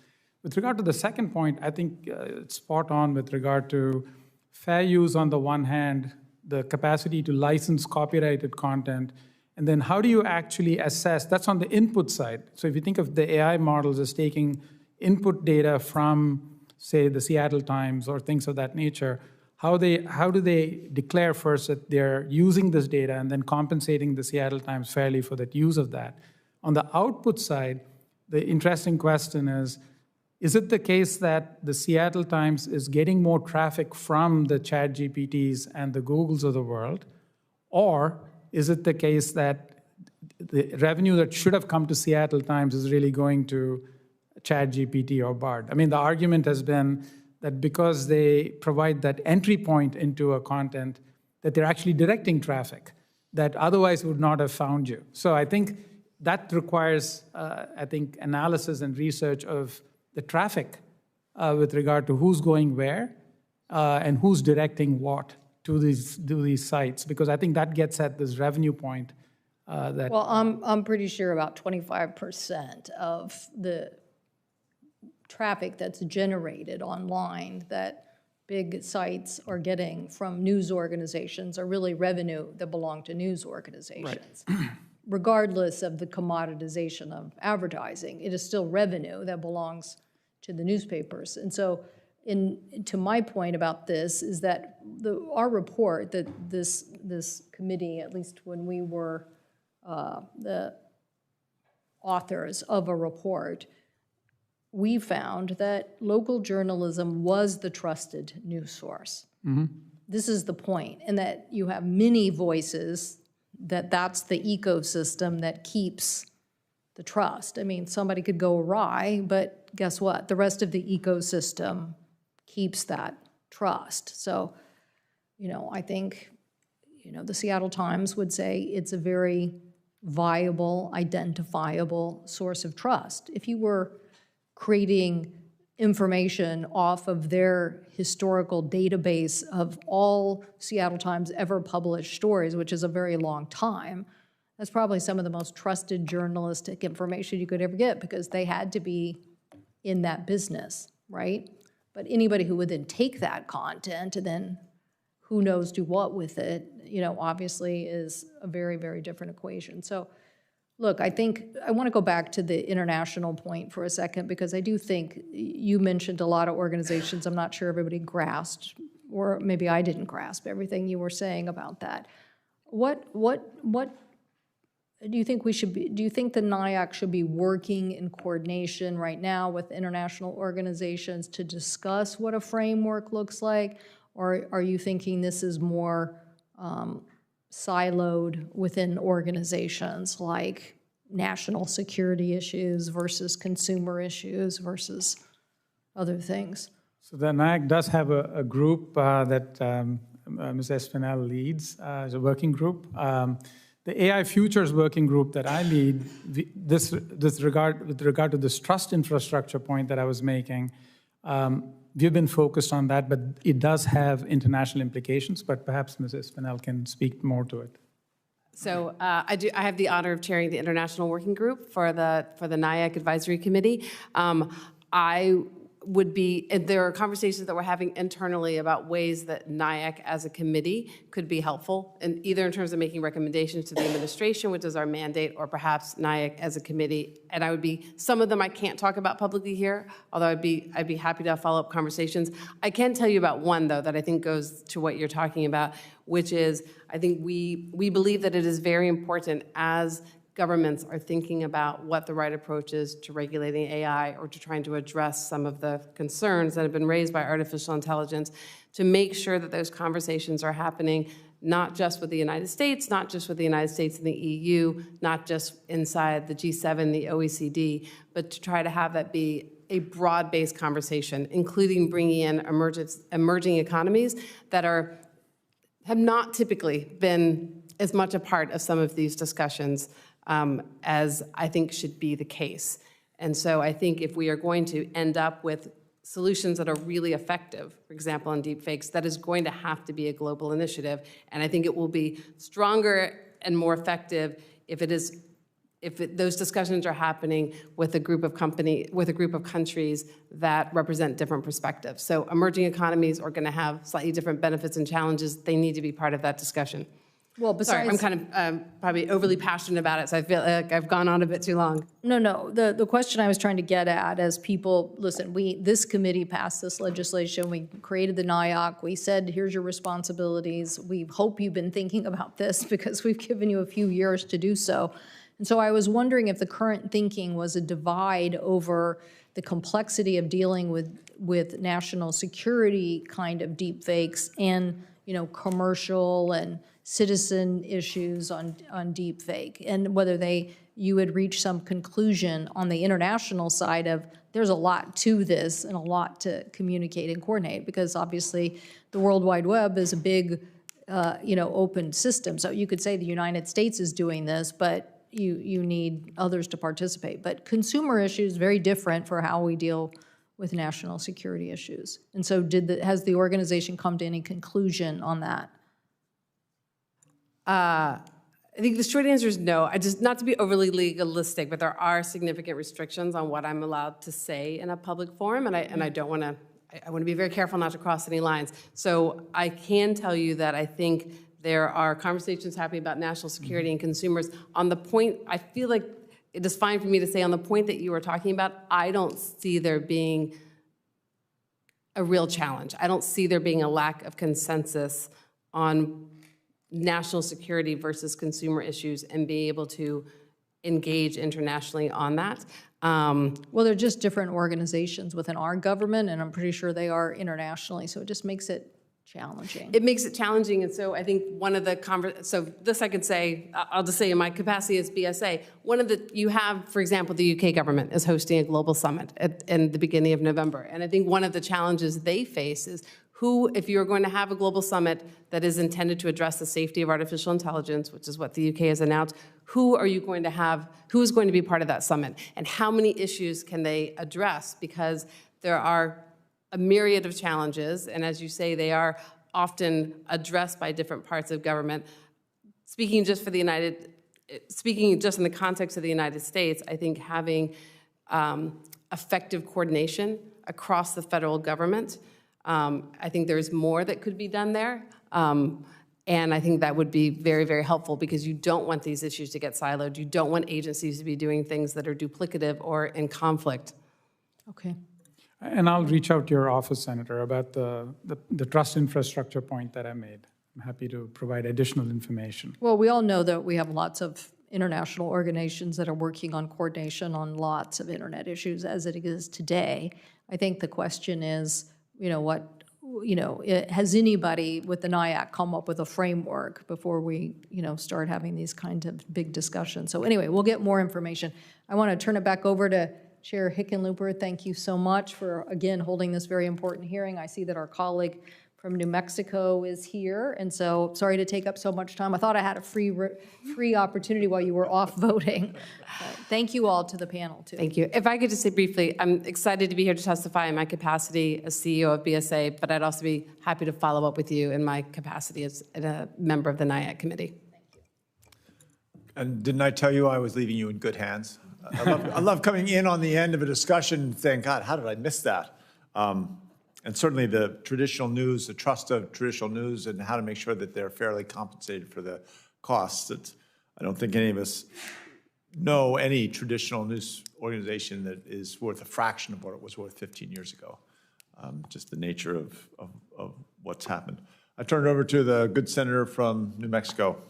With regard to the second point, I think it's spot on with regard to fair use on the one hand, the capacity to license copyrighted content, and then how do you actually assess, that's on the input side. So if you think of the AI models as taking input data from, say, the Seattle Times or things of that nature, how do they declare first that they're using this data and then compensating the Seattle Times fairly for that use of that? On the output side, the interesting question is it the case that the Seattle Times is getting more traffic from the ChatGPTs and the Googles of the world, or is it the case that the revenue that should have come to Seattle Times is really going to ChatGPT or Bard? I mean, the argument has been that because they provide that entry point into a content, that they're actually directing traffic that otherwise would not have found you. So I think that requires, analysis and research of the traffic with regard to who's going where and who's directing what to these sites, because I think that gets at this revenue point. Well, I'm pretty sure about 25% of the traffic that's generated online that big sites are getting from news organizations are really revenue that belong to news organizations. Right. Regardless of the commoditization of advertising, it is still revenue that belongs to the newspapers. And so to my point about this is that our report, that this committee, at least when we were the authors of a report, we found that local journalism was the trusted news source. Mm-hmm. This is the point, and that you have many voices, that's the ecosystem that keeps the trust. I mean, somebody could go awry, but guess what? The rest of the ecosystem keeps that trust. So, I think, the Seattle Times would say it's a very viable, identifiable source of trust. If you were creating information off of their historical database of all Seattle Times ever published stories, which is a very long time, that's probably some of the most trusted journalistic information you could ever get, because they had to be in that business, right? But anybody who would then take that content and then who knows do what with it, obviously is a very, very different equation. So look, I think I want to go back to the international point for a second, because I do think you mentioned a lot of organizations. I'm not sure everybody grasped, or maybe I didn't grasp everything you were saying about that. What do you think we should be? Do you think the NIAC should be working in coordination right now with international organizations to discuss what a framework looks like, or are you thinking this is more siloed within organizations like national security issues versus consumer issues versus other things. So the NIAC does have a group that Ms. Espinel leads as a working group. The AI Futures Working Group that I lead, with regard to this trust infrastructure point that I was making, we've been focused on that, but it does have international implications, but perhaps Ms. Espinel can speak more to it. So I have the honor of chairing the International Working Group for the NIAC Advisory Committee. There are conversations that we're having internally about ways that NIAC as a committee could be helpful, and either in terms of making recommendations to the administration, which is our mandate, or perhaps NIAC as a committee. And some of them I can't talk about publicly here, although I'd be happy to have follow-up conversations. I can tell you about one, though, that I think goes to what you're talking about, which is I think we believe that it is very important as governments are thinking about what the right approach is to regulating AI or to trying to address some of the concerns that have been raised by artificial intelligence, to make sure that those conversations are happening not just with the United States, not just with the United States and the EU, not just inside the G7, the OECD, but to try to have that be a broad-based conversation, including bringing in emerging economies that have not typically been as much a part of some of these discussions as I think should be the case. And so I think if we are going to end up with solutions that are really effective, for example, on deepfakes, that is going to have to be a global initiative. And I think it will be stronger and more effective if those discussions are happening with a group of countries that represent different perspectives. So emerging economies are going to have slightly different benefits and challenges. They need to be part of that discussion. Well, besides, sorry, I'm kind of probably overly passionate about it, so I feel like I've gone on a bit too long. No. The question I was trying to get at as people, listen, this committee passed this legislation. We created the NIAC. We said, here's your responsibilities. We hope you've been thinking about this because we've given you a few years to do so. And so I was wondering if the current thinking was a divide over the complexity of dealing with national security kind of deepfakes and, commercial and citizen issues on deepfake, and whether you would reach some conclusion on the international side of there's a lot to this and a lot to communicate and coordinate, because obviously the World Wide Web is a big, open system. So you could say the United States is doing this, but you need others to participate. But consumer issues, very different for how we deal with national security issues. And so has the organization come to any conclusion on that? I think the short answer is no. Not to be overly legalistic, but there are significant restrictions on what I'm allowed to say in a public forum, and I don't want to. I want to be very careful not to cross any lines. So I can tell you that I think there are conversations happening about national security and consumers. On the point, I feel like it is fine for me to say on the point that you were talking about, I don't see there being a real challenge. I don't see there being a lack of consensus on national security versus consumer issues and be able to engage internationally on that. Well, they're just different organizations within our government, and I'm pretty sure they are internationally, so it just makes it challenging. It makes it challenging, and so I think one of the so this I could say, I'll just say in my capacity as BSA, you have, for example, the UK government is hosting a global summit in the beginning of November, and I think one of the challenges they face is if you're going to have a global summit that is intended to address the safety of artificial intelligence, which is what the UK has announced, who is going to be part of that summit? And how many issues can they address? Because there are a myriad of challenges, and as you say, they are often addressed by different parts of government. Speaking just in the context of the United States, I think having effective coordination across the federal government, I think there's more that could be done there. And I think that would be very, very helpful, because you don't want these issues to get siloed. You don't want agencies to be doing things that are duplicative or in conflict. Okay. And I'll reach out to your office, Senator, about the trust infrastructure point that I made. I'm happy to provide additional information. Well, we all know that we have lots of international organizations that are working on coordination on lots of internet issues as it is today. I think the question is, has anybody with the NIAC come up with a framework before we, start having these kind of big discussions? So anyway, we'll get more information. I want to turn it back over to Chair Hickenlooper. Thank you so much for, again, holding this very important hearing. I see that our colleague from New Mexico is here, and so sorry to take up so much time. I thought I had a free opportunity while you were off voting. Thank you all to the panel, too. Thank you. If I could just say briefly, I'm excited to be here to testify in my capacity as CEO of BSA, but I'd also be happy to follow up with you in my capacity as a member of the NIAC committee. And didn't I tell you I was leaving you in good hands? I love coming in on the end of a discussion and saying, God, how did I miss that? And certainly the traditional news, the trust of traditional news, and how to make sure that they're fairly compensated for the costs. I don't think any of us know any traditional news organization that is worth a fraction of what it was worth 15 years ago. Just the nature of what's happened. I turn it over to the good senator from New Mexico.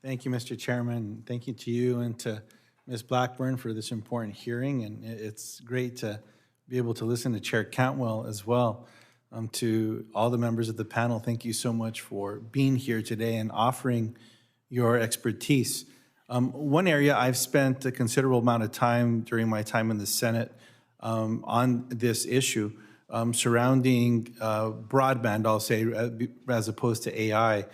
Thank you, Mr. Chairman. Thank you to you and to Ms. Blackburn for this important hearing. And it's great to be able to listen to Chair Cantwell as well. To all the members of the panel, thank you so much for being here today and offering your expertise. One area I've spent a considerable amount of time during my time in the Senate on this issue surrounding broadband, I'll say, as opposed to AI,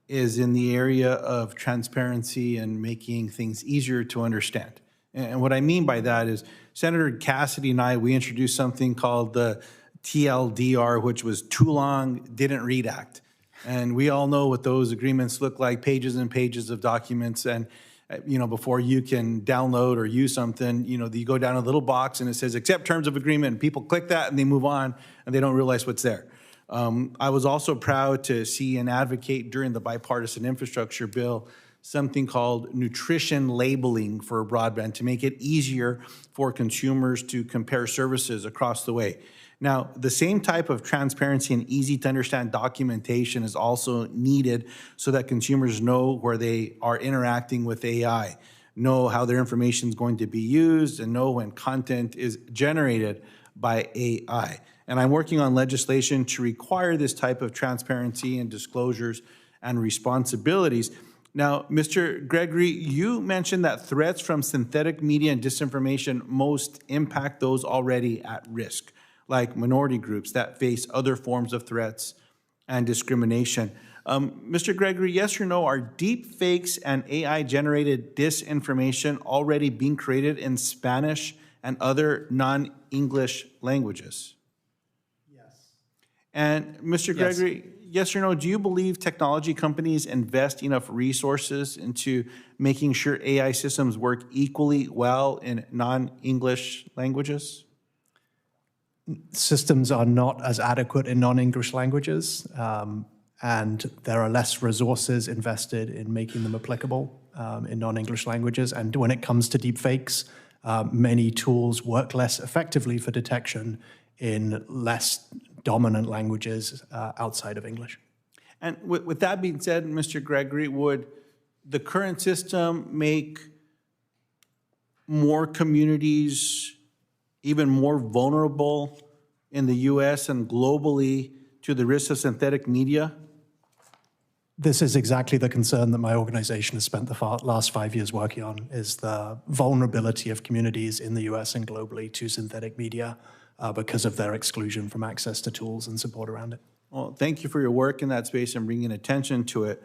is in the area of transparency and making things easier to understand. And what I mean by that is Senator Cassidy and I, we introduced something called the TLDR, which was Too Long, Didn't Read Act. And we all know what those agreements look like, pages and pages of documents. And, before you can download or use something, you go down a little box and it says, accept terms of agreement. And people click that and they move on and they don't realize what's there. I was also proud to see and advocate during the bipartisan infrastructure bill something called nutrition labeling for broadband to make it easier for consumers to compare services across the way. Now, the same type of transparency and easy to understand documentation is also needed so that consumers know where they are interacting with AI, know how their information is going to be used, and know when content is generated by AI. And I'm working on legislation to require this type of transparency and disclosures and responsibilities. Now, Mr. Gregory, you mentioned that threats from synthetic media and disinformation most impact those already at risk, like minority groups that face other forms of threats and discrimination. Mr. Gregory, yes or no, are deep fakes and AI-generated disinformation already being created in Spanish and other non-English languages? Yes. And Mr. Gregory, yes or no, do you believe technology companies invest enough resources into making sure AI systems work equally well in non-English languages? Systems are not as adequate in non-English languages, and there are less resources invested in making them applicable in non-English languages. And when it comes to deepfakes, many tools work less effectively for detection in less dominant languages outside of English. And with that being said, Mr. Gregory, would the current system make more communities even more vulnerable in the U.S. and globally to the risk of synthetic media? This is exactly the concern that my organization has spent the last 5 years working on, is the vulnerability of communities in the U.S. and globally to synthetic media because of their exclusion from access to tools and support around it. Well, thank you for your work in that space and bringing attention to it.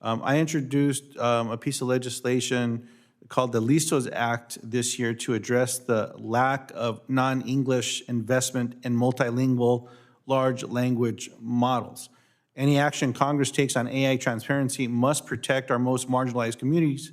I introduced a piece of legislation called the Listos Act this year to address the lack of non-English investment in multilingual large language models. Any action Congress takes on AI transparency must protect our most marginalized communities,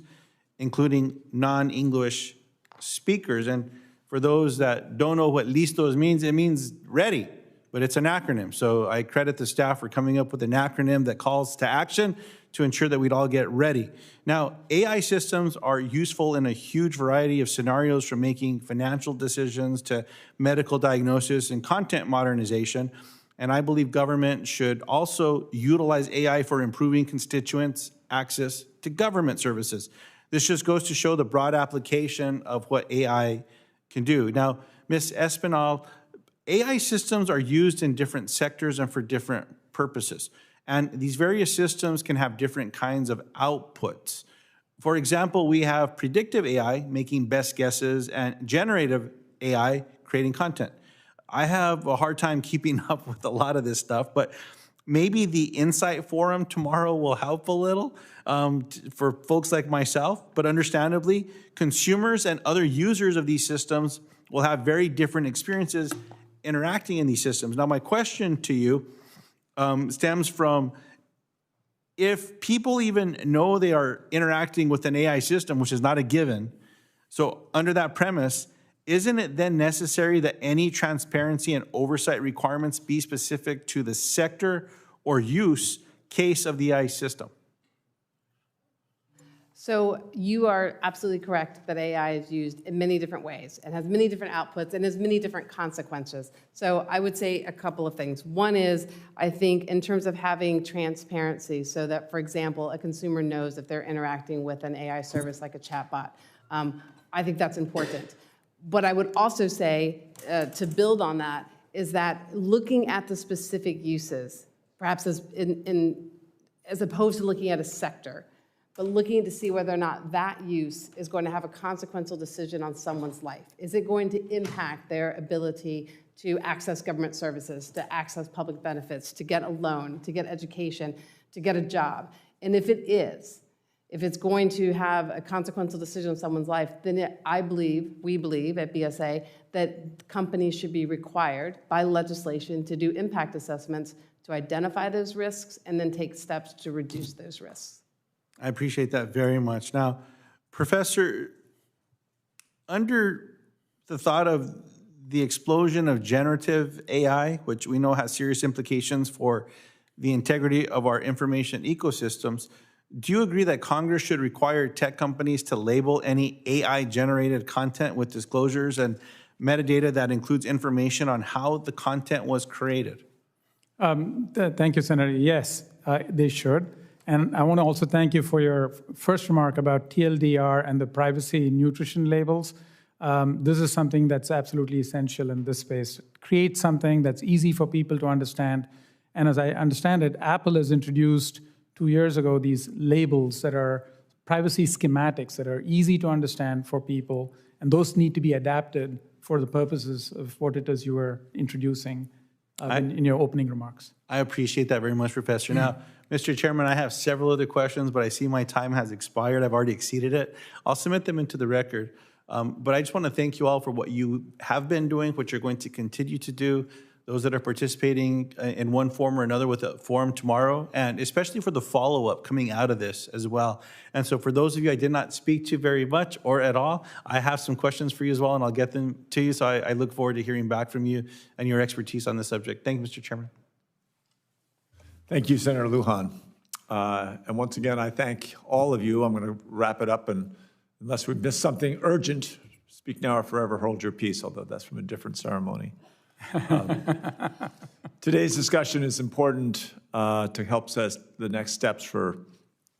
including non-English speakers. And for those that don't know what Listos means, it means ready, but it's an acronym. So I credit the staff for coming up with an acronym that calls to action to ensure that we'd all get ready. Now, AI systems are useful in a huge variety of scenarios, from making financial decisions to medical diagnosis and content modernization. And I believe government should also utilize AI for improving constituents' access to government services. This just goes to show the broad application of what AI can do. Now, Ms. Espinal, AI systems are used in different sectors and for different purposes. And these various systems can have different kinds of outputs. For example, we have predictive AI making best guesses and generative AI creating content. I have a hard time keeping up with a lot of this stuff, but maybe the Insight Forum tomorrow will help a little for folks like myself. But understandably, consumers and other users of these systems will have very different experiences interacting in these systems. Now, my question to you stems from, if people even know they are interacting with an AI system, which is not a given, so under that premise, isn't it then necessary that any transparency and oversight requirements be specific to the sector or use case of the AI system? So you are absolutely correct that AI is used in many different ways and has many different outputs and has many different consequences. So I would say a couple of things. One is, I think, in terms of having transparency so that, for example, a consumer knows if they're interacting with an AI service like a chatbot. I think that's important. But I would also say, to build on that, is that looking at the specific uses, perhaps as opposed to looking at a sector, but looking to see whether or not that use is going to have a consequential decision on someone's life. Is it going to impact their ability to access government services, to access public benefits, to get a loan, to get education, to get a job? And if it is, if it's going to have a consequential decision on someone's life, then we believe at BSA that companies should be required by legislation to do impact assessments to identify those risks and then take steps to reduce those risks. I appreciate that very much. Now, Professor, under the thought of the explosion of generative AI, which we know has serious implications for the integrity of our information ecosystems, do you agree that Congress should require tech companies to label any AI-generated content with disclosures and metadata that includes information on how the content was created? Thank you, Senator. Yes, they should. And I want to also thank you for your first remark about TLDR and the privacy nutrition labels. This is something that's absolutely essential in this space. Create something that's easy for people to understand. And as I understand it, Apple has introduced 2 years ago these labels that are privacy schematics that are easy to understand for people. And those need to be adapted for the purposes of what it is you were introducing in your opening remarks. I appreciate that very much, Professor. Now, Mr. Chairman, I have several other questions, but I see my time has expired. I've already exceeded it. I'll submit them into the record. But I just want to thank you all for what you have been doing, what you're going to continue to do, those that are participating in one form or another with a forum tomorrow, and especially for the follow-up coming out of this as well. And so for those of you I did not speak to very much or at all, I have some questions for you as well, and I'll get them to you. So I look forward to hearing back from you and your expertise on this subject. Thank you, Mr. Chairman. Thank you, Senator Lujan. And once again, I thank all of you. I'm going to wrap it up, and unless we've missed something urgent, speak now or forever hold your peace, although that's from a different ceremony. Today's discussion is important to help set the next steps for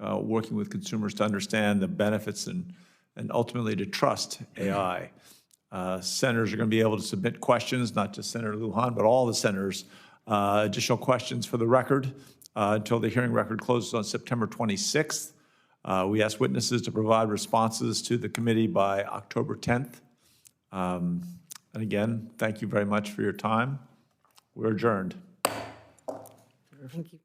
working with consumers to understand the benefits and ultimately to trust AI. Senators are going to be able to submit questions, not just Senator Lujan, but all the senators, additional questions for the record until the hearing record closes on September 26th. We ask witnesses to provide responses to the committee by October 10th. And again, thank you very much for your time. We're adjourned. Thank you.